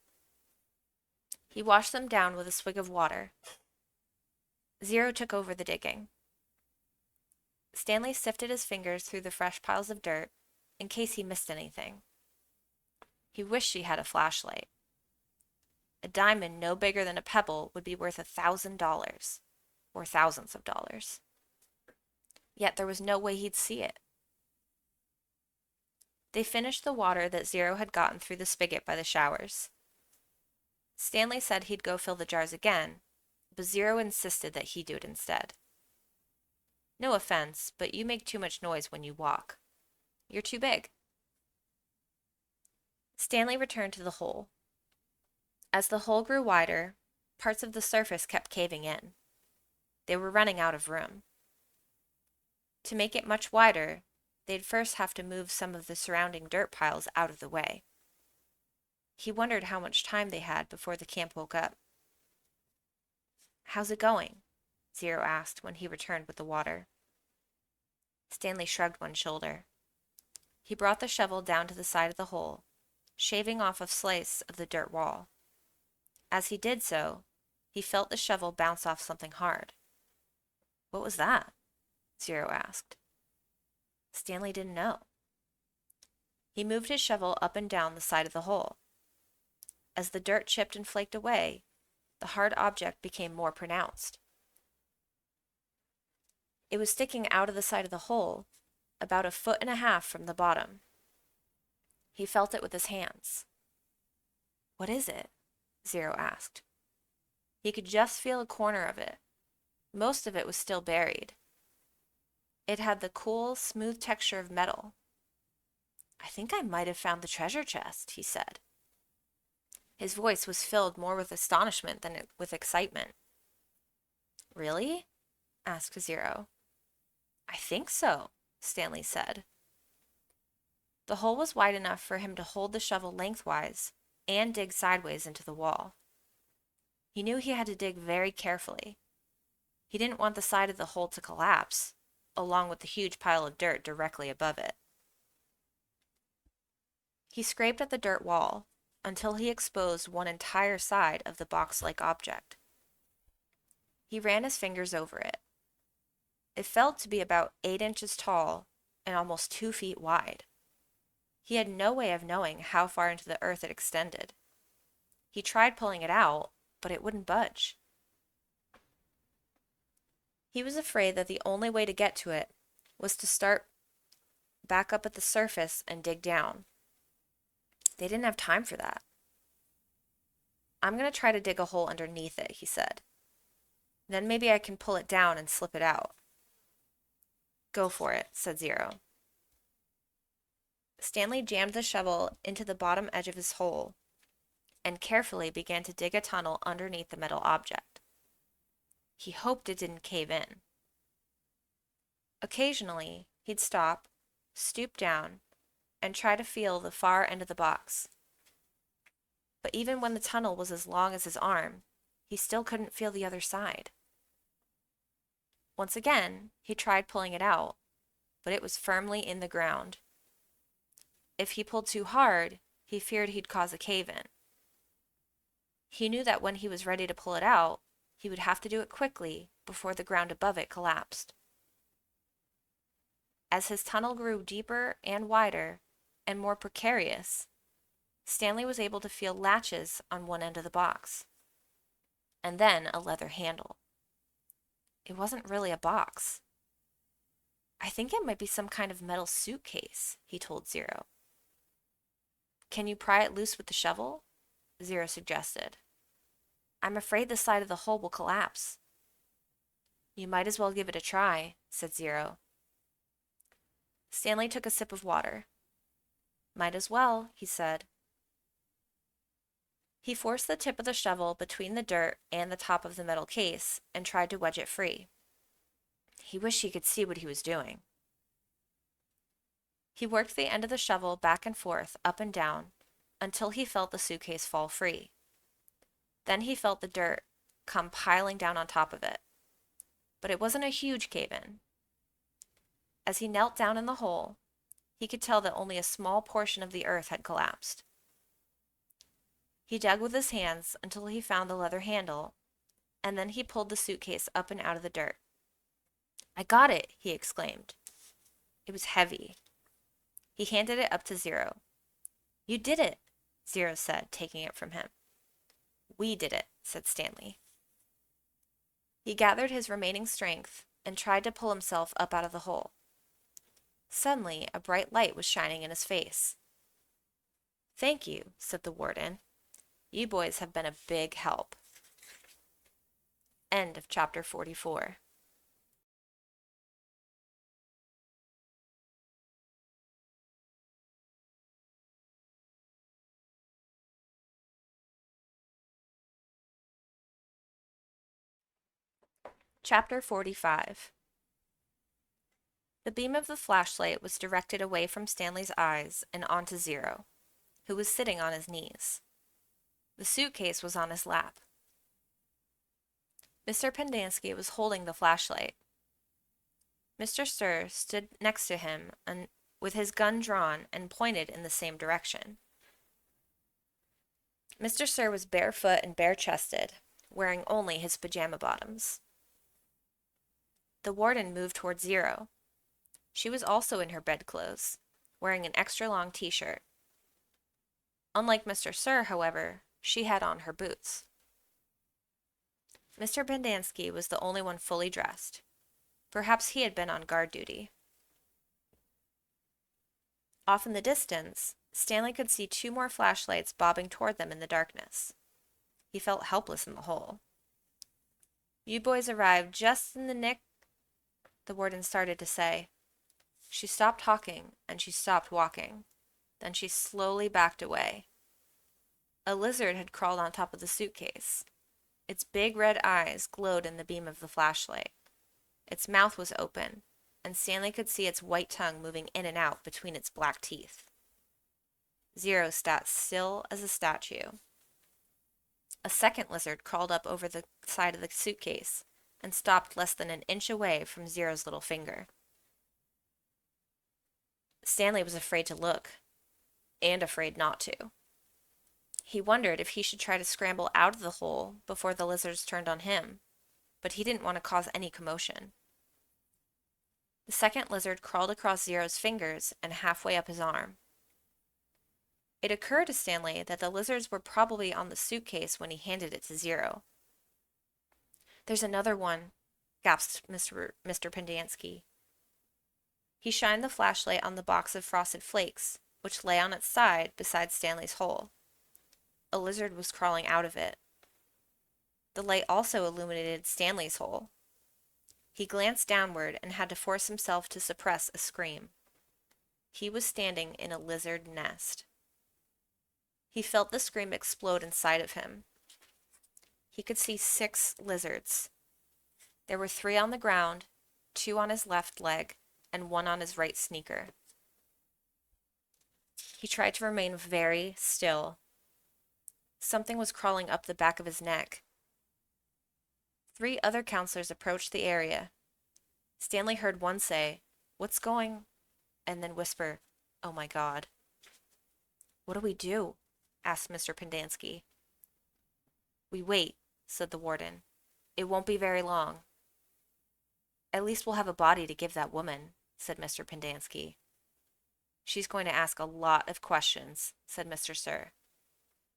He washed them down with a swig of water. Zero took over the digging. Stanley sifted his fingers through the fresh piles of dirt in case he missed anything. He wished he had a flashlight. A diamond no bigger than a pebble would be worth $1,000, or thousands of dollars. Yet there was no way he'd see it. They finished the water that Zero had gotten through the spigot by the showers. Stanley said he'd go fill the jars again, but Zero insisted that he do it instead. No offense, but you make too much noise when you walk. You're too big. Stanley returned to the hole. As the hole grew wider, parts of the surface kept caving in. They were running out of room. To make it much wider, they'd first have to move some of the surrounding dirt piles out of the way. He wondered how much time they had before the camp woke up. "How's it going?" Zero asked when he returned with the water. Stanley shrugged one shoulder. He brought the shovel down to the side of the hole, shaving off a slice of the dirt wall. As he did so, he felt the shovel bounce off something hard. "What was that?" Zero asked. Stanley didn't know. He moved his shovel up and down the side of the hole. As the dirt chipped and flaked away, the hard object became more pronounced. It was sticking out of the side of the hole, about 1.5 feet from the bottom. He felt it with his hands. "What is it?" Zero asked. He could just feel a corner of it. Most of it was still buried. It had the cool, smooth texture of metal. "I think I might have found the treasure chest," he said. His voice was filled more with astonishment than with excitement. "Really?" asked Zero. "I think so," Stanley said. The hole was wide enough for him to hold the shovel lengthwise and dig sideways into the wall. He knew he had to dig very carefully. He didn't want the side of the hole to collapse, along with the huge pile of dirt directly above it. He scraped at the dirt wall until he exposed one entire side of the box-like object. He ran his fingers over it. It felt to be about 8 inches tall and almost 2 feet wide. He had no way of knowing how far into the earth it extended. He tried pulling it out, but it wouldn't budge. He was afraid that the only way to get to it was to start back up at the surface and dig down. They didn't have time for that. "I'm going to try to dig a hole underneath it," he said. "Then maybe I can pull it down and slip it out." "Go for it," said Zero. Stanley jammed the shovel into the bottom edge of his hole and carefully began to dig a tunnel underneath the metal object. He hoped it didn't cave in. Occasionally, he'd stop, stoop down, and try to feel the far end of the box. But even when the tunnel was as long as his arm, he still couldn't feel the other side. Once again, he tried pulling it out, but it was firmly in the ground. If he pulled too hard, he feared he'd cause a cave-in. He knew that when he was ready to pull it out, he would have to do it quickly before the ground above it collapsed. As his tunnel grew deeper and wider and more precarious, Stanley was able to feel latches on one end of the box, and then a leather handle. It wasn't really a box. "I think it might be some kind of metal suitcase," he told Zero. "Can you pry it loose with the shovel?" Zero suggested. "I'm afraid the side of the hole will collapse." "You might as well give it a try," said Zero. Stanley took a sip of water. "Might as well," he said. He forced the tip of the shovel between the dirt and the top of the metal case and tried to wedge it free. He wished he could see what he was doing. He worked the end of the shovel back and forth, up and down, until he felt the suitcase fall free. Then he felt the dirt come piling down on top of it. But it wasn't a huge cave-in. As he knelt down in the hole, he could tell that only a small portion of the earth had collapsed. He dug with his hands until he found the leather handle, and then he pulled the suitcase up and out of the dirt. I got it, he exclaimed. It was heavy. He handed it up to Zero. You did it, Zero said, taking it from him. We did it, said Stanley. He gathered his remaining strength and tried to pull himself up out of the hole. Suddenly, a bright light was shining in his face. Thank you, said the warden. You boys have been a big help. End of chapter 44. Chapter 45. The beam of the flashlight was directed away from Stanley's eyes and onto Zero, who was sitting on his knees. The suitcase was on his lap. Mr. Pendanski was holding the flashlight. Mr. Sir stood next to him with his gun drawn and pointed in the same direction. Mr. Sir was barefoot and bare-chested, wearing only his pajama bottoms. The warden moved toward Zero. She was also in her bedclothes, wearing an extra-long t-shirt. Unlike Mr. Sir, however, she had on her boots. Mr. Pendanski was the only one fully dressed. Perhaps he had been on guard duty. Off in the distance, Stanley could see two more flashlights bobbing toward them in the darkness. He felt helpless in the hole. You boys arrived just in the nick, the warden started to say. She stopped talking, and she stopped walking. Then she slowly backed away. A lizard had crawled on top of the suitcase. Its big red eyes glowed in the beam of the flashlight. Its mouth was open, and Stanley could see its white tongue moving in and out between its black teeth. Zero sat still as a statue. A second lizard crawled up over the side of the suitcase and stopped less than an inch away from Zero's little finger. Stanley was afraid to look, and afraid not to. He wondered if he should try to scramble out of the hole before the lizards turned on him, but he didn't want to cause any commotion. The second lizard crawled across Zero's fingers and halfway up his arm. It occurred to Stanley that the lizards were probably on the suitcase when he handed it to Zero. There's another one, gasped Mr. Pendanski. He shined the flashlight on the box of frosted flakes, which lay on its side beside Stanley's hole. A lizard was crawling out of it. The light also illuminated Stanley's hole. He glanced downward and had to force himself to suppress a scream. He was standing in a lizard nest. He felt the scream explode inside of him. He could see 6 lizards. There were 3 on the ground, 2 on his left leg, and 1 on his right sneaker. He tried to remain very still. Something was crawling up the back of his neck. 3 other counselors approached the area. Stanley heard one say, "What's going?" and then whisper, "Oh my God." "What do we do?" asked Mr. Pendanski. "We wait," said the warden. "It won't be very long." "At least we'll have a body to give that woman," said Mr. Pendanski. "She's going to ask a lot of questions," said Mr. Sir.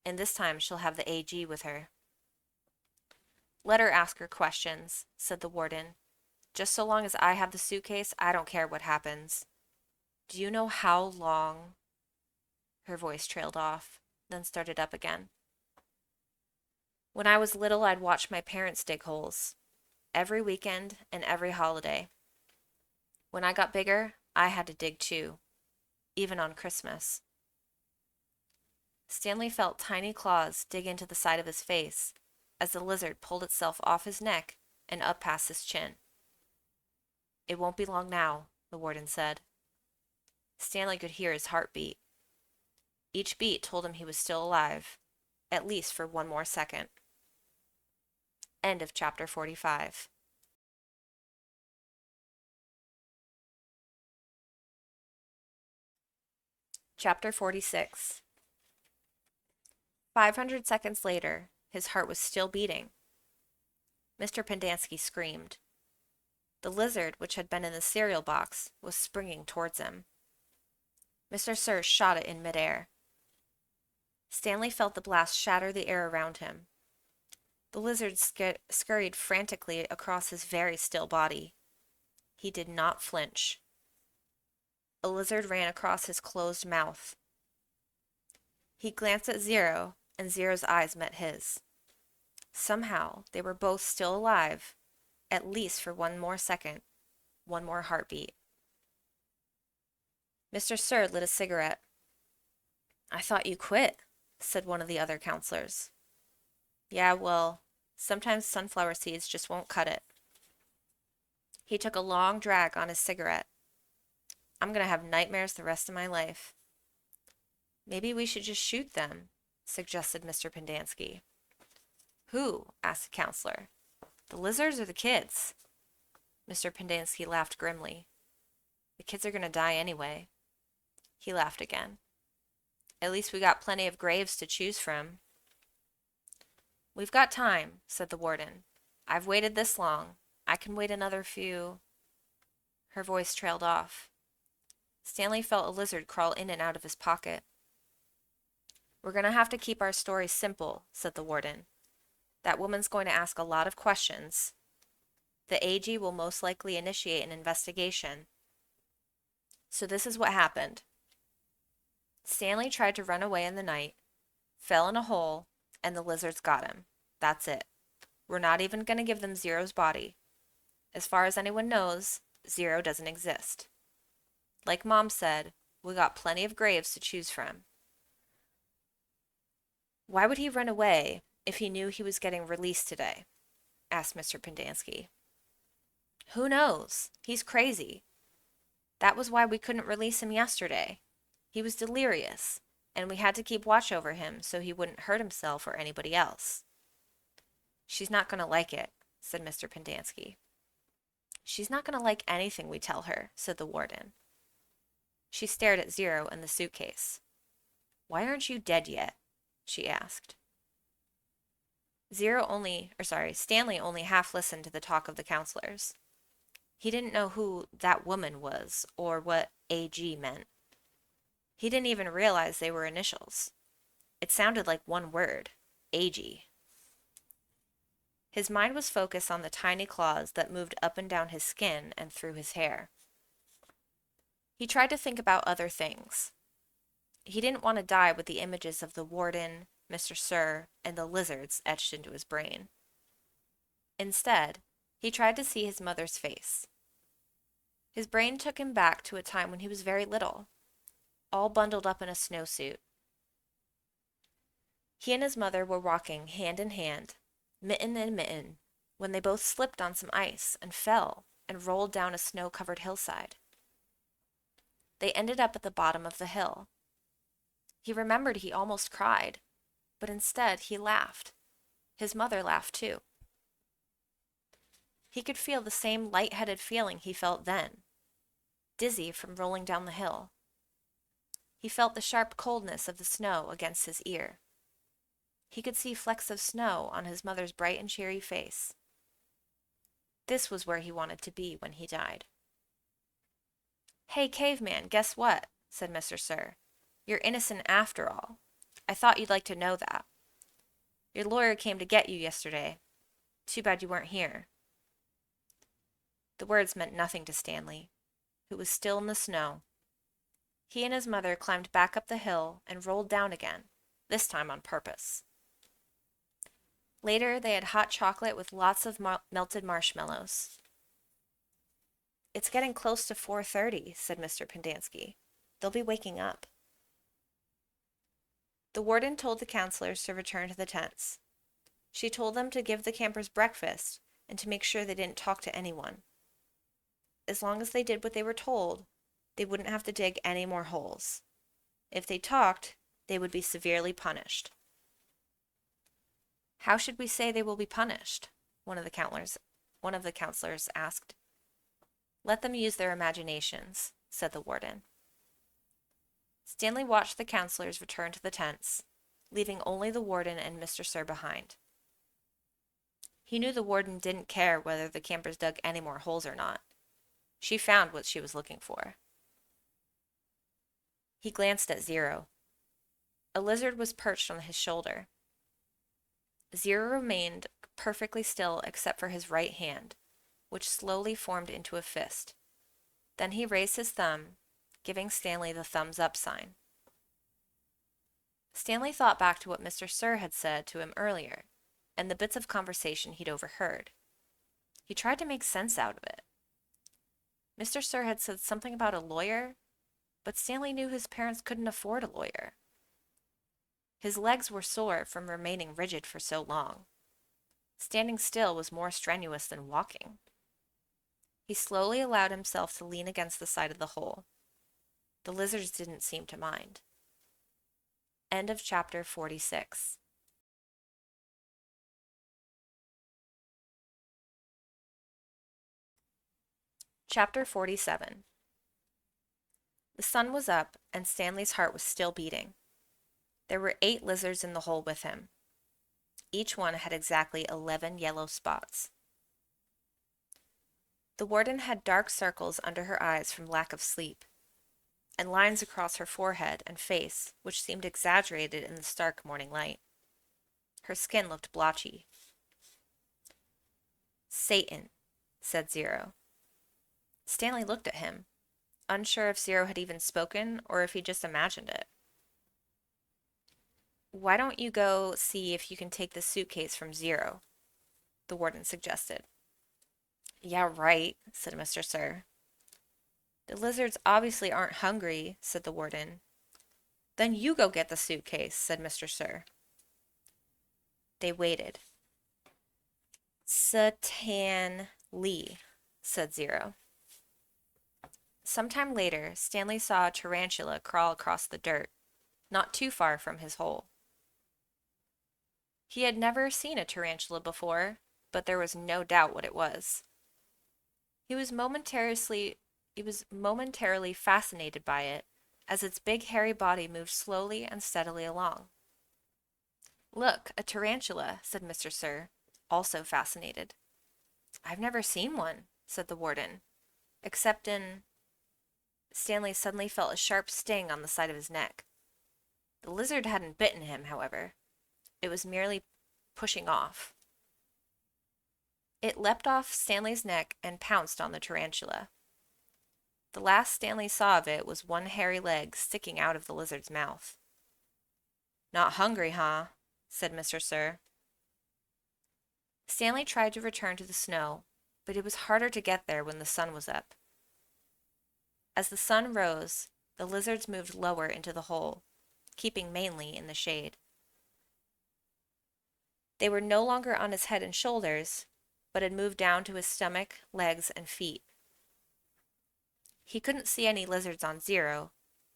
"And this time she'll have the AG with her." "Let her ask her questions," said the warden. "Just so long as I have the suitcase, I don't care what happens. Do you know how long—" Her voice trailed off, then started up again. "When I was little, I'd watch my parents dig holes. Every weekend and every holiday. When I got bigger, I had to dig too, even on Christmas." Stanley felt tiny claws dig into the side of his face as the lizard pulled itself off his neck and up past his chin. "It won't be long now," the warden said. Stanley could hear his heart beat. Each beat told him he was still alive, at least for 1 more second. End of chapter 45. Chapter 46. 500 seconds later, his heart was still beating. Mr. Pendanski screamed. The lizard, which had been in the cereal box, was springing towards him. Mr. Sir shot it in midair. Stanley felt the blast shatter the air around him. The lizard scurried frantically across his very still body. He did not flinch. A lizard ran across his closed mouth. He glanced at Zero, and Zero's eyes met his. Somehow, they were both still alive, at least for one more second, one more heartbeat. Mr. Sir lit a cigarette. "I thought you quit," said one of the other counselors. "Yeah, well, sometimes sunflower seeds just won't cut it." He took a long drag on his cigarette. "I'm going to have nightmares the rest of my life." "Maybe we should just shoot them," suggested Mr. Pendanski. "Who?" asked the counselor. "The lizards or the kids?" Mr. Pendanski laughed grimly. "The kids are going to die anyway." He laughed again. "At least we got plenty of graves to choose from." "We've got time," said the warden. "I've waited this long. I can wait another few—" Her voice trailed off. Stanley felt a lizard crawl in and out of his pocket. "We're going to have to keep our story simple," said the warden. "That woman's going to ask a lot of questions. The AG will most likely initiate an investigation. So this is what happened. Stanley tried to run away in the night, fell in a hole, and the lizards got him. That's it. We're not even going to give them Zero's body. As far as anyone knows, Zero doesn't exist. Like Mom said, we got plenty of graves to choose from." "Why would he run away if he knew he was getting released today?" asked Mr. Pendanski. "Who knows? He's crazy. That was why we couldn't release him yesterday. He was delirious, and we had to keep watch over him so he wouldn't hurt himself or anybody else." "She's not going to like it," said Mr. Pendanski. "She's not going to like anything we tell her," said the warden. She stared at Zero and the suitcase. "Why aren't you dead yet?" she asked. Stanley only half listened to the talk of the counselors. He didn't know who that woman was or what AG meant. He didn't even realize they were initials. It sounded like one word, AG. His mind was focused on the tiny claws that moved up and down his skin and through his hair. He tried to think about other things. He didn't want to die with the images of the warden, Mr. Sir, and the lizards etched into his brain. Instead, he tried to see his mother's face. His brain took him back to a time when he was very little, all bundled up in a snowsuit. He and his mother were walking hand in hand, mitten in mitten, when they both slipped on some ice and fell and rolled down a snow-covered hillside. They ended up at the bottom of the hill. He remembered he almost cried, but instead he laughed. His mother laughed too. He could feel the same light-headed feeling he felt then, dizzy from rolling down the hill. He felt the sharp coldness of the snow against his ear. He could see flecks of snow on his mother's bright and cheery face. This was where he wanted to be when he died. "Hey, caveman, guess what?" said Mr. Sir. "You're innocent after all. I thought you'd like to know that. Your lawyer came to get you yesterday. Too bad you weren't here." The words meant nothing to Stanley, who was still in the snow. He and his mother climbed back up the hill and rolled down again, this time on purpose. Later, they had hot chocolate with lots of melted marshmallows. "It's getting close to 4:30, said Mr. Pendanski. "They'll be waking up." The warden told the counselors to return to the tents. She told them to give the campers breakfast and to make sure they didn't talk to anyone. As long as they did what they were told, they wouldn't have to dig any more holes. If they talked, they would be severely punished. "How should we say they will be punished?" one of the counselors asked. "Let them use their imaginations," said the warden. Stanley watched the counselors return to the tents, leaving only the warden and Mr. Sir behind. He knew the warden didn't care whether the campers dug any more holes or not. She found what she was looking for. He glanced at Zero. A lizard was perched on his shoulder. Zero remained perfectly still except for his right hand, which slowly formed into a fist. Then he raised his thumb, giving Stanley the thumbs up sign. Stanley thought back to what Mr. Sir had said to him earlier, and the bits of conversation he'd overheard. He tried to make sense out of it. Mr. Sir had said something about a lawyer, but Stanley knew his parents couldn't afford a lawyer. His legs were sore from remaining rigid for so long. Standing still was more strenuous than walking. He slowly allowed himself to lean against the side of the hole. The lizards didn't seem to mind. End of chapter 46. Chapter 47. The sun was up, and Stanley's heart was still beating. There were 8 lizards in the hole with him. Each one had exactly 11 yellow spots. The warden had dark circles under her eyes from lack of sleep, and lines across her forehead and face which seemed exaggerated in the stark morning light. Her skin looked blotchy. "Satan," said Zero. Stanley looked at him, unsure if Zero had even spoken or if he just imagined it. "Why don't you go see if you can take the suitcase from Zero?" the warden suggested. "Yeah, right," said Mr. Sir. "The lizards obviously aren't hungry," said the warden. "Then you go get the suitcase," said Mr. Sir. They waited. "Satan Lee," said Zero. Sometime later, Stanley saw a tarantula crawl across the dirt, not too far from his hole. He had never seen a tarantula before, but there was no doubt what it was. He was momentarily fascinated by it as its big hairy body moved slowly and steadily along. "Look, a tarantula," said Mr. Sir, also fascinated. "I've never seen one," said the warden, "except in—" Stanley suddenly felt a sharp sting on the side of his neck. The lizard hadn't bitten him, however. It was merely pushing off. It leapt off Stanley's neck and pounced on the tarantula. The last Stanley saw of it was one hairy leg sticking out of the lizard's mouth. "Not hungry, huh?" said Mr. Sir. Stanley tried to return to the snow, but it was harder to get there when the sun was up. As the sun rose, the lizards moved lower into the hole, keeping mainly in the shade. They were no longer on his head and shoulders, but had moved down to his stomach, legs, and feet. He couldn't see any lizards on Zero,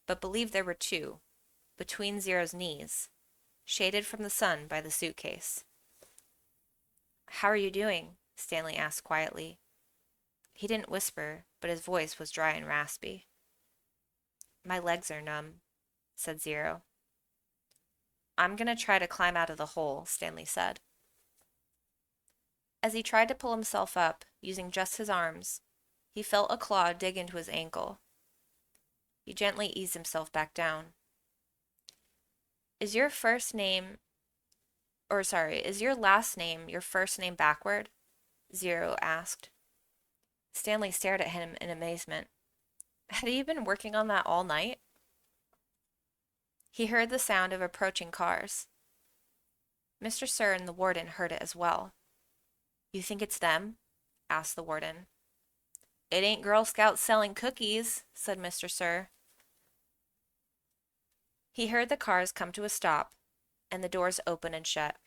but believed there were 2, between Zero's knees, shaded from the sun by the suitcase. "How are you doing?" Stanley asked quietly. He didn't whisper, but his voice was dry and raspy. "My legs are numb," said Zero. "I'm gonna try to climb out of the hole," Stanley said. As he tried to pull himself up, using just his arms, he felt a claw dig into his ankle. He gently eased himself back down. Is your last name your first name backward?" Zero asked. Stanley stared at him in amazement. Had he been working on that all night? He heard the sound of approaching cars. Mr. Sir and the warden heard it as well. "You think it's them?" asked the warden. "It ain't Girl Scouts selling cookies," said Mr. Sir. He heard the cars come to a stop, and the doors open and shut.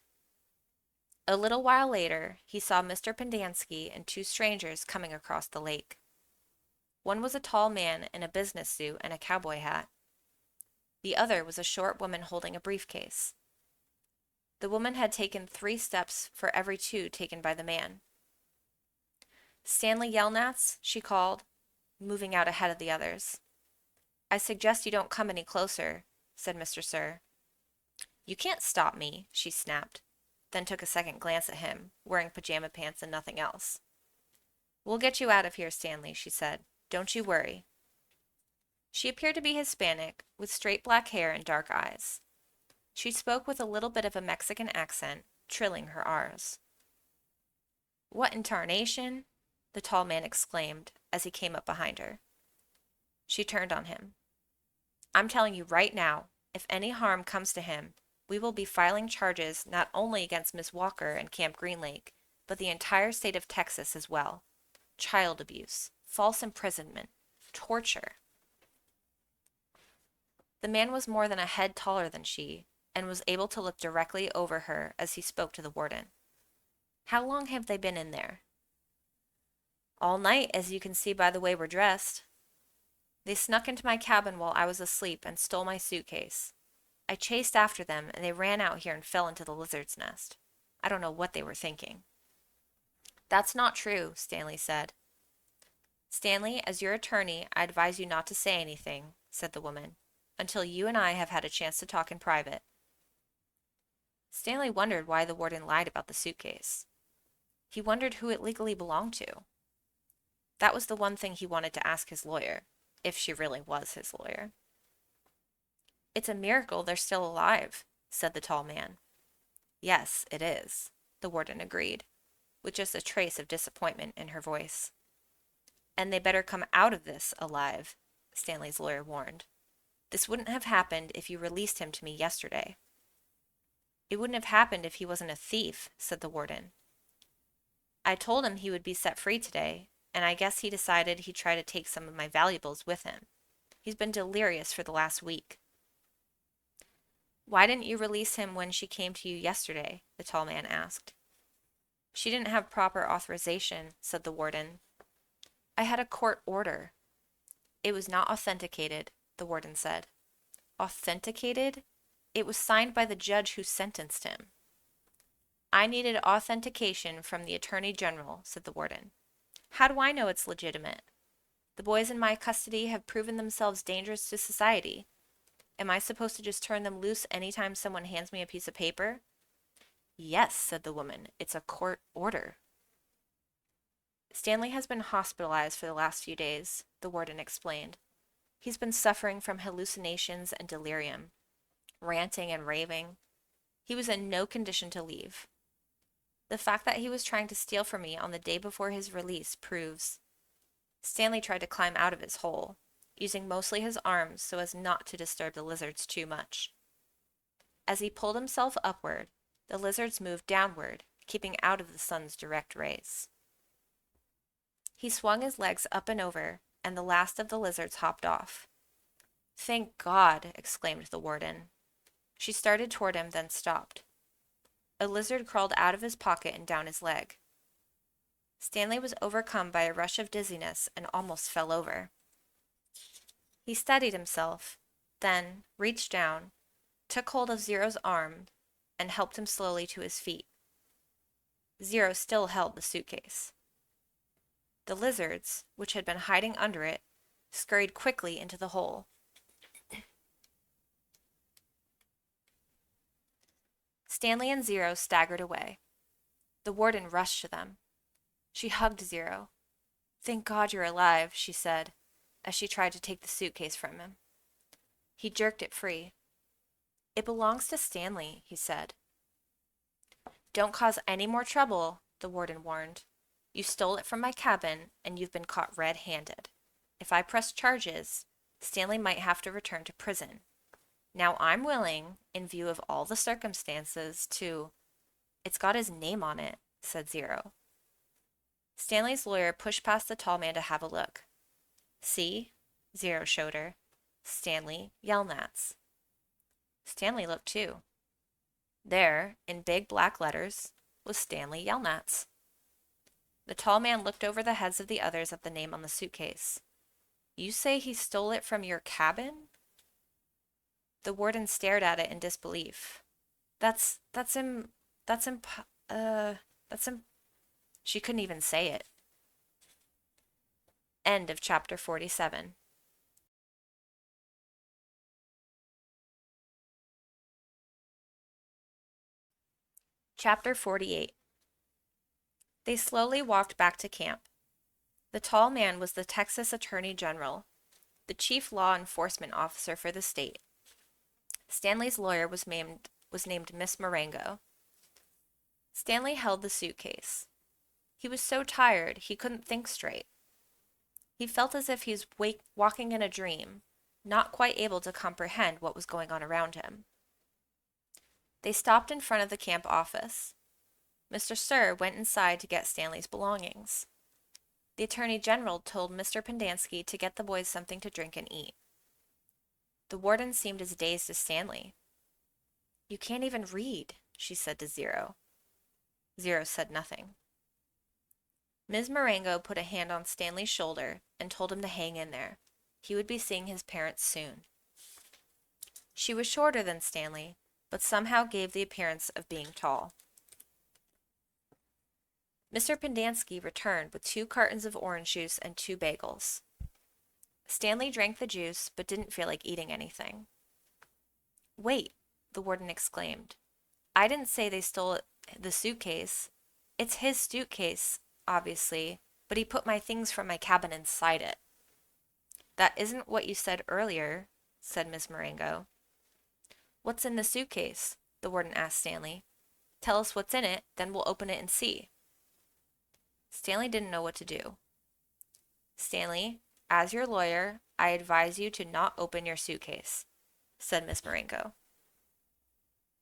A little while later, he saw Mr. Pendanski and 2 strangers coming across the lake. One was a tall man in a business suit and a cowboy hat. The other was a short woman holding a briefcase. The woman had taken 3 steps for every 2 taken by the man. "Stanley Yelnats," she called, moving out ahead of the others. "I suggest you don't come any closer," said Mr. Sir. "You can't stop me," she snapped. then took a second glance at him, wearing pajama pants and nothing else. "We'll get you out of here, Stanley," she said. "Don't you worry." She appeared to be Hispanic, with straight black hair and dark eyes. She spoke with a little bit of a Mexican accent, trilling her R's. "What in tarnation?" the tall man exclaimed as he came up behind her. She turned on him. "I'm telling you right now, if any harm comes to him, we will be filing charges not only against Miss Walker and Camp Green Lake, but the entire state of Texas as well. Child abuse, false imprisonment, torture." The man was more than a head taller than she, and was able to look directly over her as he spoke to the warden. "How long have they been in there?" "All night, as you can see by the way we're dressed. They snuck into my cabin while I was asleep and stole my suitcase. I chased after them, and they ran out here and fell into the lizard's nest. I don't know what they were thinking." "That's not true," Stanley said. "Stanley, as your attorney, I advise you not to say anything," said the woman, "until you and I have had a chance to talk in private." Stanley wondered why the warden lied about the suitcase. He wondered who it legally belonged to. That was the one thing he wanted to ask his lawyer, if she really was his lawyer. "It's a miracle they're still alive," said the tall man. "Yes, it is," the warden agreed, with just a trace of disappointment in her voice. "And they better come out of this alive," Stanley's lawyer warned. "This wouldn't have happened if you released him to me yesterday." "It wouldn't have happened if he wasn't a thief," said the warden. "I told him he would be set free today, and I guess he decided he'd try to take some of my valuables with him. He's been delirious for the last week." "Why didn't you release him when she came to you yesterday?" the tall man asked. "She didn't have proper authorization," said the warden. "I had a court order." "It was not authenticated," the warden said. "Authenticated? It was signed by the judge who sentenced him." "I needed authentication from the Attorney General," said the warden. "How do I know it's legitimate? The boys in my custody have proven themselves dangerous to society. Am I supposed to just turn them loose anytime someone hands me a piece of paper?" "Yes," said the woman. "It's a court order." "Stanley has been hospitalized for the last few days," the warden explained. "He's been suffering from hallucinations and delirium, ranting and raving. He was in no condition to leave. The fact that he was trying to steal from me on the day before his release proves—" Stanley tried to climb out of his hole, using mostly his arms so as not to disturb the lizards too much. As he pulled himself upward, the lizards moved downward, keeping out of the sun's direct rays. He swung his legs up and over, and the last of the lizards hopped off. "Thank God!" exclaimed the warden. She started toward him, then stopped. A lizard crawled out of his pocket and down his leg. Stanley was overcome by a rush of dizziness and almost fell over. He steadied himself, then reached down, took hold of Zero's arm, and helped him slowly to his feet. Zero still held the suitcase. The lizards, which had been hiding under it, scurried quickly into the hole. Stanley and Zero staggered away. The warden rushed to them. She hugged Zero. "Thank God you're alive," she said, as she tried to take the suitcase from him. He jerked it free. "It belongs to Stanley," he said. "Don't cause any more trouble," the warden warned. "You stole it from my cabin, and you've been caught red-handed. If I press charges, Stanley might have to return to prison. Now I'm willing, in view of all the circumstances, to—" "It's got his name on it," said Zero. Stanley's lawyer pushed past the tall man to have a look. "See?" Zero showed her. "Stanley Yelnats." Stanley looked too. There, in big black letters, was Stanley Yelnats. The tall man looked over the heads of the others at the name on the suitcase. "You say he stole it from your cabin?" The warden stared at it in disbelief. That's him. She couldn't even say it. End of chapter 47. Chapter 48. They slowly walked back to camp. The tall man was the Texas Attorney General, the chief law enforcement officer for the state. Stanley's lawyer was named Miss Marengo. Stanley held the suitcase. He was so tired he couldn't think straight. He felt as if he was walking in a dream, not quite able to comprehend what was going on around him. They stopped in front of the camp office. Mr. Sir went inside to get Stanley's belongings. The Attorney General told Mr. Pendanski to get the boys something to drink and eat. The warden seemed as dazed as Stanley. "You can't even read," she said to Zero. Zero said nothing. Ms. Marengo put a hand on Stanley's shoulder and told him to hang in there. He would be seeing his parents soon. She was shorter than Stanley, but somehow gave the appearance of being tall. Mr. Pendanski returned with 2 cartons of orange juice and 2 bagels. Stanley drank the juice, but didn't feel like eating anything. "Wait," the warden exclaimed. "I didn't say they stole the suitcase. It's his suitcase, obviously, but he put my things from my cabin inside it." "That isn't what you said earlier," said Miss Marengo. "What's in the suitcase?" the warden asked Stanley. "Tell us what's in it, then we'll open it and see." Stanley didn't know what to do. "Stanley, as your lawyer, I advise you to not open your suitcase," said Miss Marengo.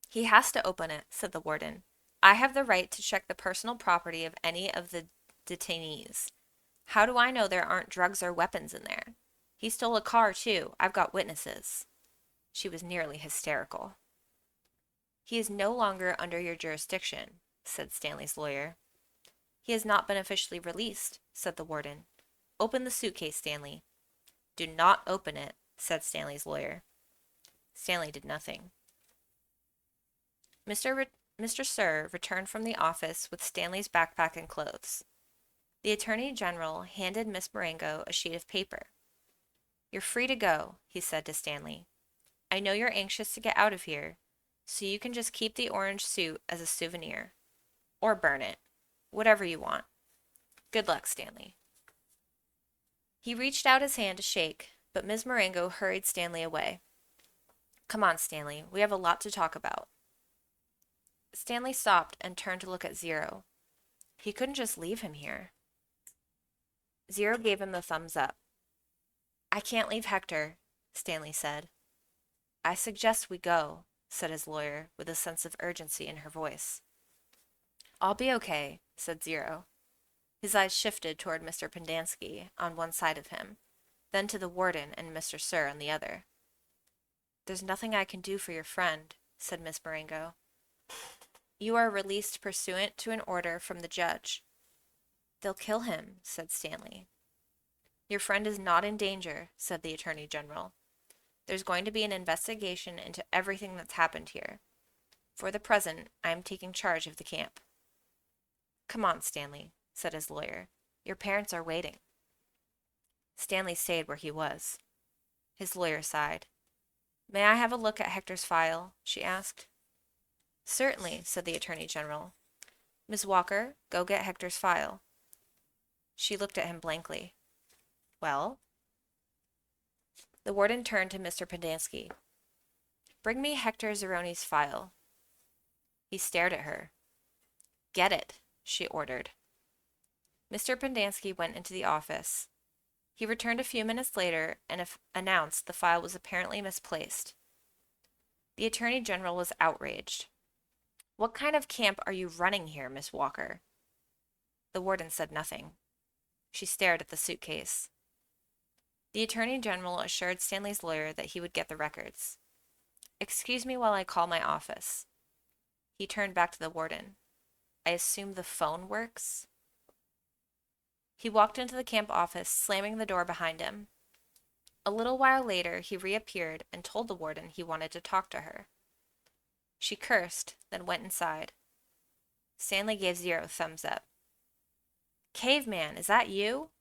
"He has to open it," said the warden. "I have the right to check the personal property of any of the detainees. How do I know there aren't drugs or weapons in there? He stole a car, too. I've got witnesses." She was nearly hysterical. "He is no longer under your jurisdiction," said Stanley's lawyer. "He has not been officially released," said the warden. "Open the suitcase, Stanley." "Do not open it," said Stanley's lawyer. Stanley did nothing. Mr. Sir returned from the office with Stanley's backpack and clothes. The Attorney General handed Miss Marengo a sheet of paper. "You're free to go," he said to Stanley. "I know you're anxious to get out of here, so you can just keep the orange suit as a souvenir. Or burn it. Whatever you want. Good luck, Stanley." He reached out his hand to shake, but Ms. Marengo hurried Stanley away. "Come on, Stanley. We have a lot to talk about." Stanley stopped and turned to look at Zero. He couldn't just leave him here. Zero gave him the thumbs up. "I can't leave Hector," Stanley said. "I suggest we go," said his lawyer, with a sense of urgency in her voice. "I'll be okay," said Zero. His eyes shifted toward Mr. Pendanski on one side of him, then to the warden and Mr. Sir on the other. "There's nothing I can do for your friend," said Miss Marengo. "You are released pursuant to an order from the judge." "They'll kill him," said Stanley. "Your friend is not in danger," said the Attorney General. "There's going to be an investigation into everything that's happened here. For the present, I am taking charge of the camp." "Come on, Stanley," said his lawyer. "Your parents are waiting." Stanley stayed where he was. His lawyer sighed. "May I have a look at Hector's file?" she asked. "Certainly," said the Attorney General. "Ms. Walker, go get Hector's file." She looked at him blankly. "Well?" The warden turned to Mr. Pendanski. "Bring me Hector Zeroni's file." He stared at her. "Get it," she ordered. Mr. Pendanski went into the office. He returned a few minutes later and announced the file was apparently misplaced. The Attorney General was outraged. "What kind of camp are you running here, Miss Walker?" The warden said nothing. She stared at the suitcase. The Attorney General assured Stanley's lawyer that he would get the records. "Excuse me while I call my office." He turned back to the warden. "I assume the phone works?" He walked into the camp office, slamming the door behind him. A little while later, he reappeared and told the warden he wanted to talk to her. She cursed, then went inside. Stanley gave Zero a thumbs up. "Caveman, is that you?"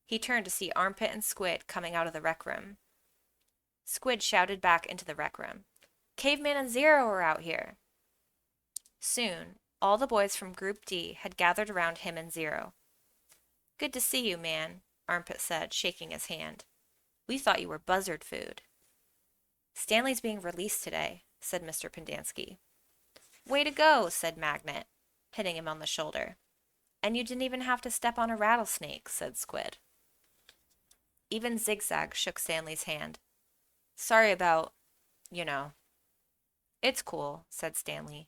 He turned to see Armpit and Squid coming out of the rec room. Squid shouted back into the rec room. "Caveman and Zero are out here." Soon, all the boys from Group D had gathered around him and Zero. Good to see you, man, Armpit said, shaking his hand. We thought you were buzzard food. Stanley's being released today, said Mr. Pendanski. Way to go, said Magnet, hitting him on the shoulder. And you didn't even have to step on a rattlesnake, said Squid. Even Zigzag shook Stanley's hand. Sorry about, you know. It's cool, said Stanley.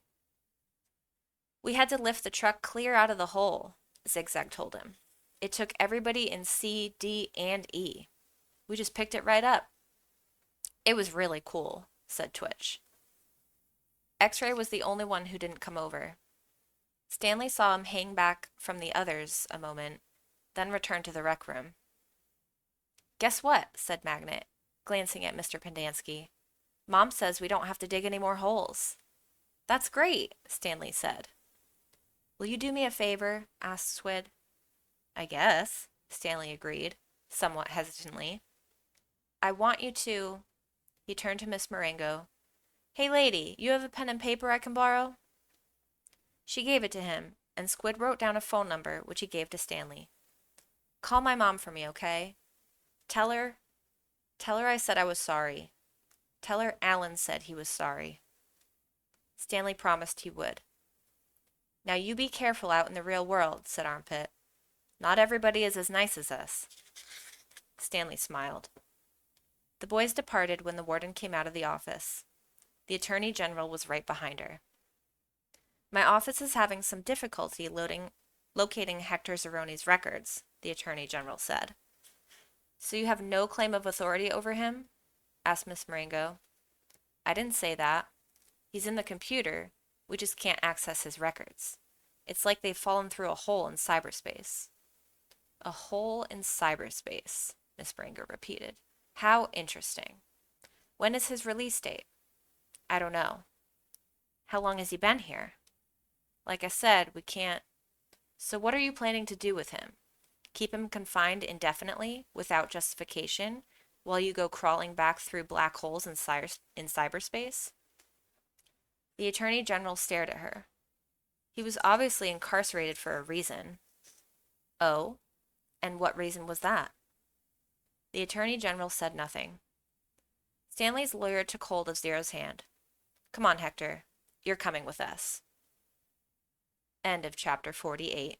We had to lift the truck clear out of the hole, Zigzag told him. It took everybody in C, D, and E. We just picked it right up. It was really cool, said Twitch. X-Ray was the only one who didn't come over. Stanley saw him hang back from the others a moment, then return to the rec room. Guess what? Said Magnet, glancing at Mr. Pendanski. Mom says we don't have to dig any more holes. That's great, Stanley said. Will you do me a favor? Asked Squid. I guess, Stanley agreed, somewhat hesitantly. I want you to... He turned to Miss Marengo. Hey, lady, you have a pen and paper I can borrow? She gave it to him, and Squid wrote down a phone number, which he gave to Stanley. Call my mom for me, okay? Tell her I said I was sorry. Tell her Alan said he was sorry. Stanley promised he would. Now you be careful out in the real world, said Armpit. Not everybody is as nice as us. Stanley smiled. The boys departed when the warden came out of the office. The Attorney General was right behind her. My office is having some difficulty locating Hector Zeroni's records, the Attorney General said. So you have no claim of authority over him? Asked Miss Marengo. I didn't say that. He's in the computer. We just can't access his records. It's like they've fallen through a hole in cyberspace. A hole in cyberspace, Miss Marengo repeated. How interesting. When is his release date? I don't know. How long has he been here? Like I said, we can't... So what are you planning to do with him? Keep him confined indefinitely, without justification, while you go crawling back through black holes in cyberspace? The Attorney General stared at her. He was obviously incarcerated for a reason. Oh? And what reason was that? The Attorney General said nothing. Stanley's lawyer took hold of Zero's hand. Come on, Hector. You're coming with us. End of chapter 48.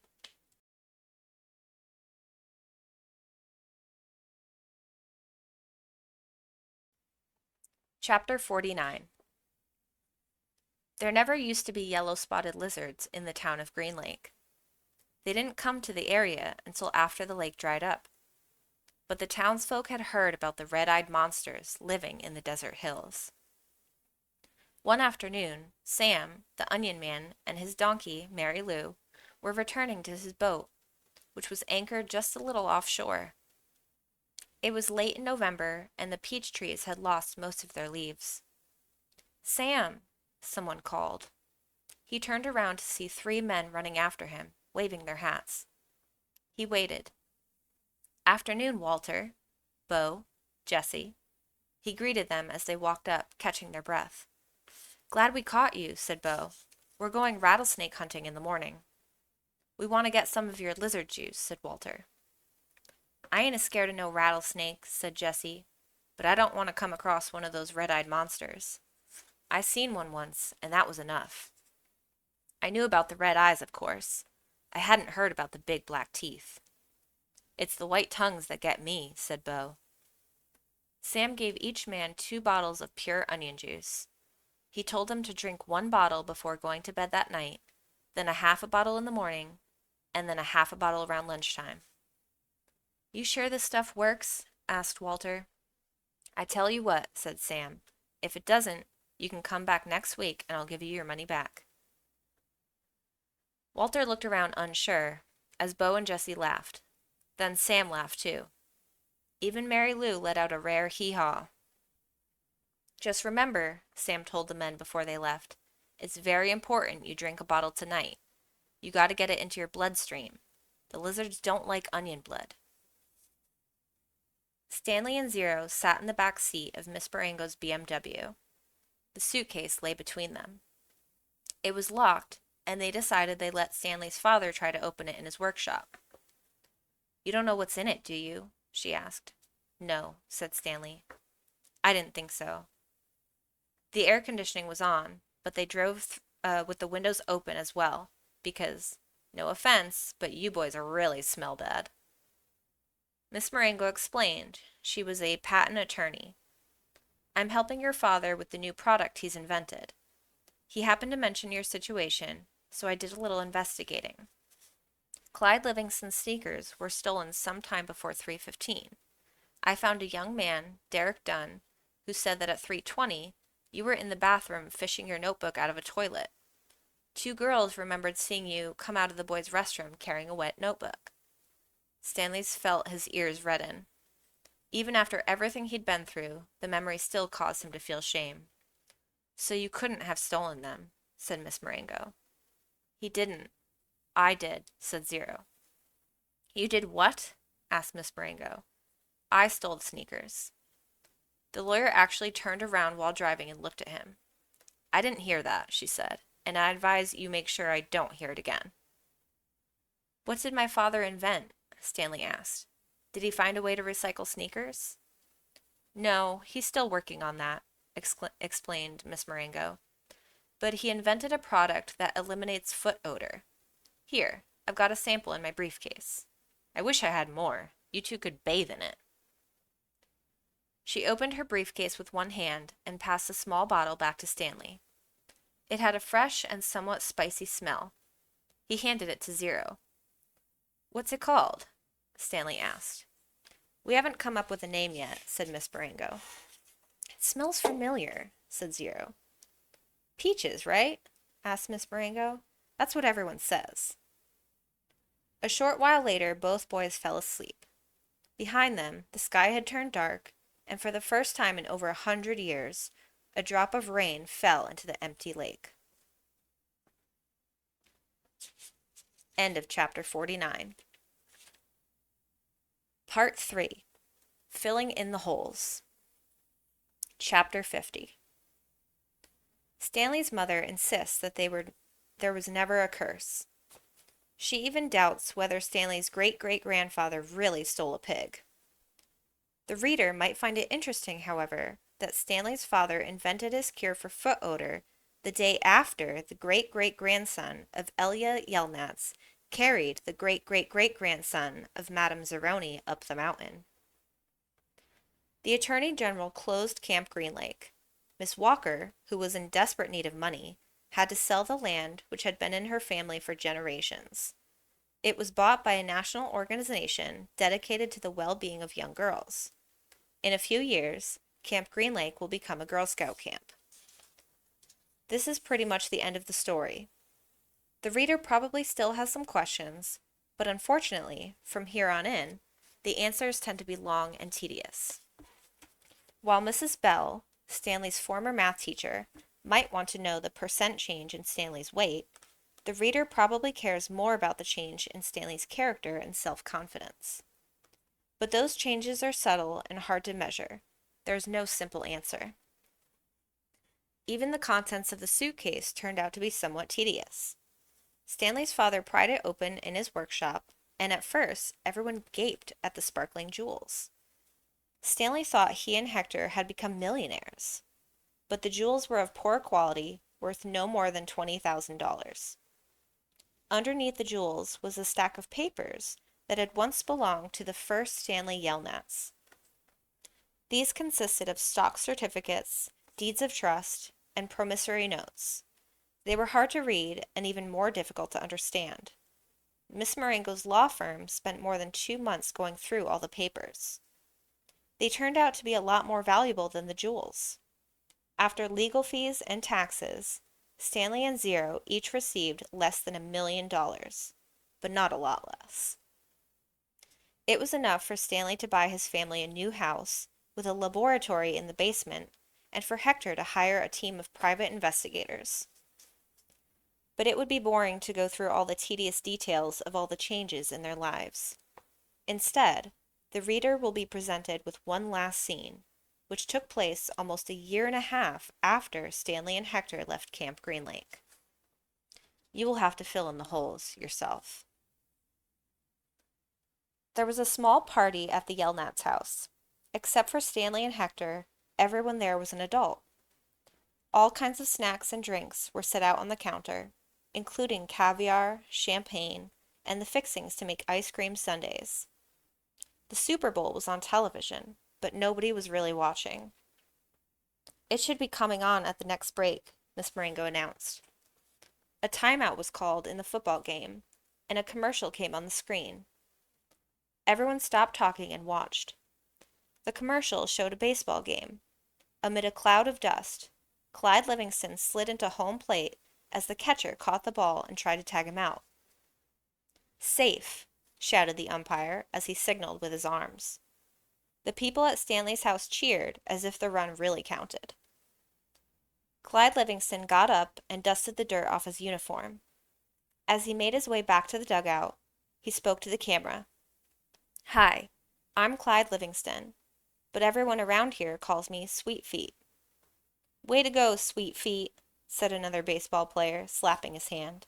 Chapter 49. There never used to be yellow-spotted lizards in the town of Green Lake. They didn't come to the area until after the lake dried up. But the townsfolk had heard about the red-eyed monsters living in the desert hills. One afternoon, Sam, the Onion Man, and his donkey, Mary Lou, were returning to his boat, which was anchored just a little offshore. It was late in November, and the peach trees had lost most of their leaves. Sam, someone called. He turned around to see 3 men running after him, waving their hats. He waited. Afternoon, Walter, Bo, Jesse. He greeted them as they walked up, catching their breath. Glad we caught you, said Bo. We're going rattlesnake hunting in the morning. We want to get some of your lizard juice, said Walter. I ain't scared of no rattlesnake, said Jesse, but I don't want to come across one of those red-eyed monsters. I seen one once, and that was enough. I knew about the red eyes, of course. I hadn't heard about the big black teeth. It's the white tongues that get me, said Bo. Sam gave each man 2 bottles of pure onion juice. He told them to drink 1 bottle before going to bed that night, then a half a bottle in the morning, and then a half a bottle around lunchtime. You sure this stuff works? Asked Walter. I tell you what, said Sam. If it doesn't, you can come back next week and I'll give you your money back. Walter looked around unsure, as Bo and Jesse laughed. Then Sam laughed too. Even Mary Lou let out a rare hee-haw. Just remember, Sam told the men before they left, it's very important you drink a bottle tonight. You got to get it into your bloodstream. The lizards don't like onion blood. Stanley and Zero sat in the back seat of Miss Barango's BMW. The suitcase lay between them. It was locked, and they decided they'd let Stanley's father try to open it in his workshop. You don't know what's in it, do you? She asked. No, said Stanley. I didn't think so. The air conditioning was on, but they drove with the windows open as well, because, no offense, but you boys really smell bad. Miss Marengo explained. She was a patent attorney. I'm helping your father with the new product he's invented. He happened to mention your situation, so I did a little investigating. Clyde Livingston's sneakers were stolen sometime before 3:15. I found a young man, Derek Dunn, who said that at 3:20 you were in the bathroom fishing your notebook out of a toilet. Two girls remembered seeing you come out of the boys' restroom carrying a wet notebook. Stanley's felt his ears redden. Even after everything he'd been through, the memory still caused him to feel shame. So you couldn't have stolen them, said Miss Marengo. He didn't. I did, said Zero. You did what? Asked Miss Marengo. I stole the sneakers. The lawyer actually turned around while driving and looked at him. I didn't hear that, she said, and I advise you make sure I don't hear it again. What did my father invent? Stanley asked. Did he find a way to recycle sneakers? No, he's still working on that, explained Miss Marengo. But he invented a product that eliminates foot odor. Here, I've got a sample in my briefcase. I wish I had more. You two could bathe in it. She opened her briefcase with one hand and passed the small bottle back to Stanley. It had a fresh and somewhat spicy smell. He handed it to Zero. What's it called? Stanley asked. We haven't come up with a name yet, said Miss Marengo. It smells familiar, said Zero. Peaches, right? Asked Miss Marengo. That's what everyone says. A short while later, both boys fell asleep. Behind them, the sky had turned dark, and for the first time in over 100 years, a drop of rain fell into the empty lake. End of chapter 49. Part 3. Filling in the holes. Chapter 50. Stanley's mother insists that there was never a curse. She even doubts whether Stanley's great-great-grandfather really stole a pig. The reader might find it interesting, however, that Stanley's father invented his cure for foot odor the day after the great-great-grandson of Elia Yelnats carried the great-great-great-grandson of Madame Zeroni up the mountain. The Attorney General closed Camp Green Lake. Miss Walker, who was in desperate need of money, had to sell the land which had been in her family for generations. It was bought by a national organization dedicated to the well-being of young girls. In a few years, Camp Green Lake will become a Girl Scout camp. This is pretty much the end of the story. The reader probably still has some questions, but unfortunately, from here on in, the answers tend to be long and tedious. While Mrs. Bell, Stanley's former math teacher, might want to know the percent change in Stanley's weight, the reader probably cares more about the change in Stanley's character and self-confidence. But those changes are subtle and hard to measure. There is no simple answer. Even the contents of the suitcase turned out to be somewhat tedious. Stanley's father pried it open in his workshop, and at first everyone gaped at the sparkling jewels. Stanley thought he and Hector had become millionaires, but the jewels were of poor quality, worth no more than $20,000. Underneath the jewels was a stack of papers that had once belonged to the first Stanley Yelnats. These consisted of stock certificates, deeds of trust, and promissory notes. They were hard to read and even more difficult to understand. Miss Marengo's law firm spent more than 2 months going through all the papers. They turned out to be a lot more valuable than the jewels. After legal fees and taxes, Stanley and Zero each received less than $1 million, but not a lot less. It was enough for Stanley to buy his family a new house with a laboratory in the basement and for Hector to hire a team of private investigators. But it would be boring to go through all the tedious details of all the changes in their lives. Instead, the reader will be presented with one last scene, which took place almost a year and a half after Stanley and Hector left Camp Green Lake. You will have to fill in the holes yourself. There was a small party at the Yelnats' house. Except for Stanley and Hector, everyone there was an adult. All kinds of snacks and drinks were set out on the counter, including caviar, champagne, and the fixings to make ice cream sundaes. The Super Bowl was on television, but nobody was really watching. It should be coming on at the next break, Miss Marengo announced. A timeout was called in the football game, and a commercial came on the screen. Everyone stopped talking and watched. The commercial showed a baseball game. Amid a cloud of dust, Clyde Livingston slid into home plate as the catcher caught the ball and tried to tag him out. "Safe," shouted the umpire as he signaled with his arms. The people at Stanley's house cheered as if the run really counted. Clyde Livingston got up and dusted the dirt off his uniform. As he made his way back to the dugout, he spoke to the camera. "Hi, I'm Clyde Livingston, but everyone around here calls me Sweet Feet." "Way to go, Sweet Feet," said another baseball player, slapping his hand.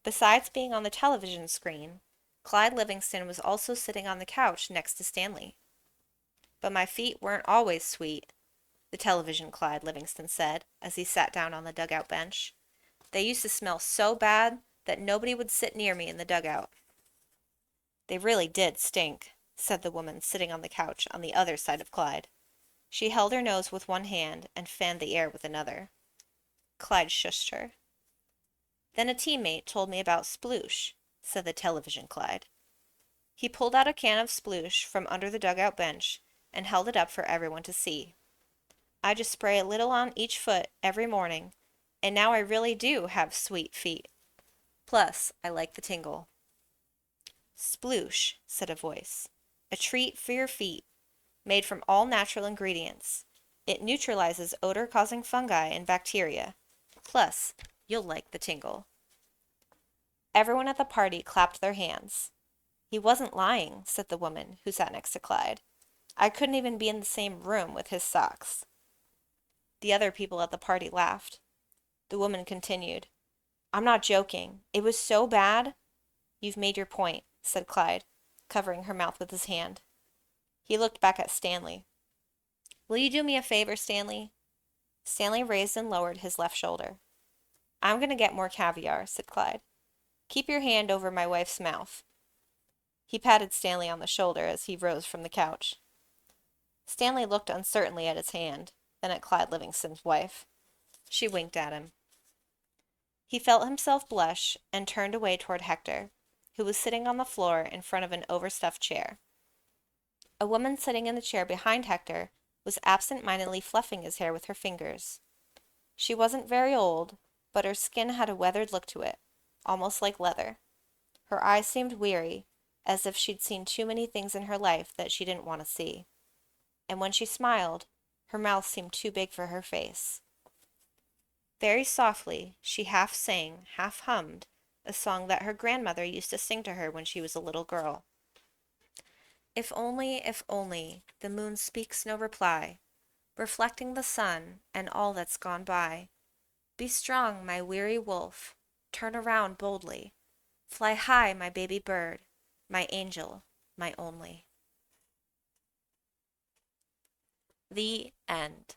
Besides being on the television screen, Clyde Livingston was also sitting on the couch next to Stanley. "But my feet weren't always sweet," the television Clyde Livingston said as he sat down on the dugout bench. "They used to smell so bad that nobody would sit near me in the dugout." "They really did stink," said the woman sitting on the couch on the other side of Clyde. She held her nose with one hand and fanned the air with another. Clyde shushed her. "Then a teammate told me about sploosh," said the television Clyde. He pulled out a can of sploosh from under the dugout bench and held it up for everyone to see. "I just spray a little on each foot every morning, and now I really do have sweet feet. Plus, I like the tingle." "Sploosh," said a voice. "A treat for your feet, made from all natural ingredients. It neutralizes odor-causing fungi and bacteria. Plus, you'll like the tingle." Everyone at the party clapped their hands. "He wasn't lying," said the woman who sat next to Clyde. "I couldn't even be in the same room with his socks." The other people at the party laughed. The woman continued, "I'm not joking. It was so bad." "You've made your point," said Clyde, covering her mouth with his hand. He looked back at Stanley. "Will you do me a favor, Stanley?" Stanley raised and lowered his left shoulder. "I'm going to get more caviar," said Clyde. "Keep your hand over my wife's mouth." He patted Stanley on the shoulder as he rose from the couch. Stanley looked uncertainly at his hand, then at Clyde Livingston's wife. She winked at him. He felt himself blush and turned away toward Hector, who was sitting on the floor in front of an overstuffed chair. A woman sitting in the chair behind Hector was absent-mindedly fluffing his hair with her fingers. She wasn't very old, but her skin had a weathered look to it, almost like leather. Her eyes seemed weary, as if she'd seen too many things in her life that she didn't want to see. And when she smiled, her mouth seemed too big for her face. Very softly, she half sang, half hummed, a song that her grandmother used to sing to her when she was a little girl. If only, the moon speaks no reply, reflecting the sun and all that's gone by. Be strong, my weary wolf, turn around boldly. Fly high, my baby bird, my angel, my only." The end.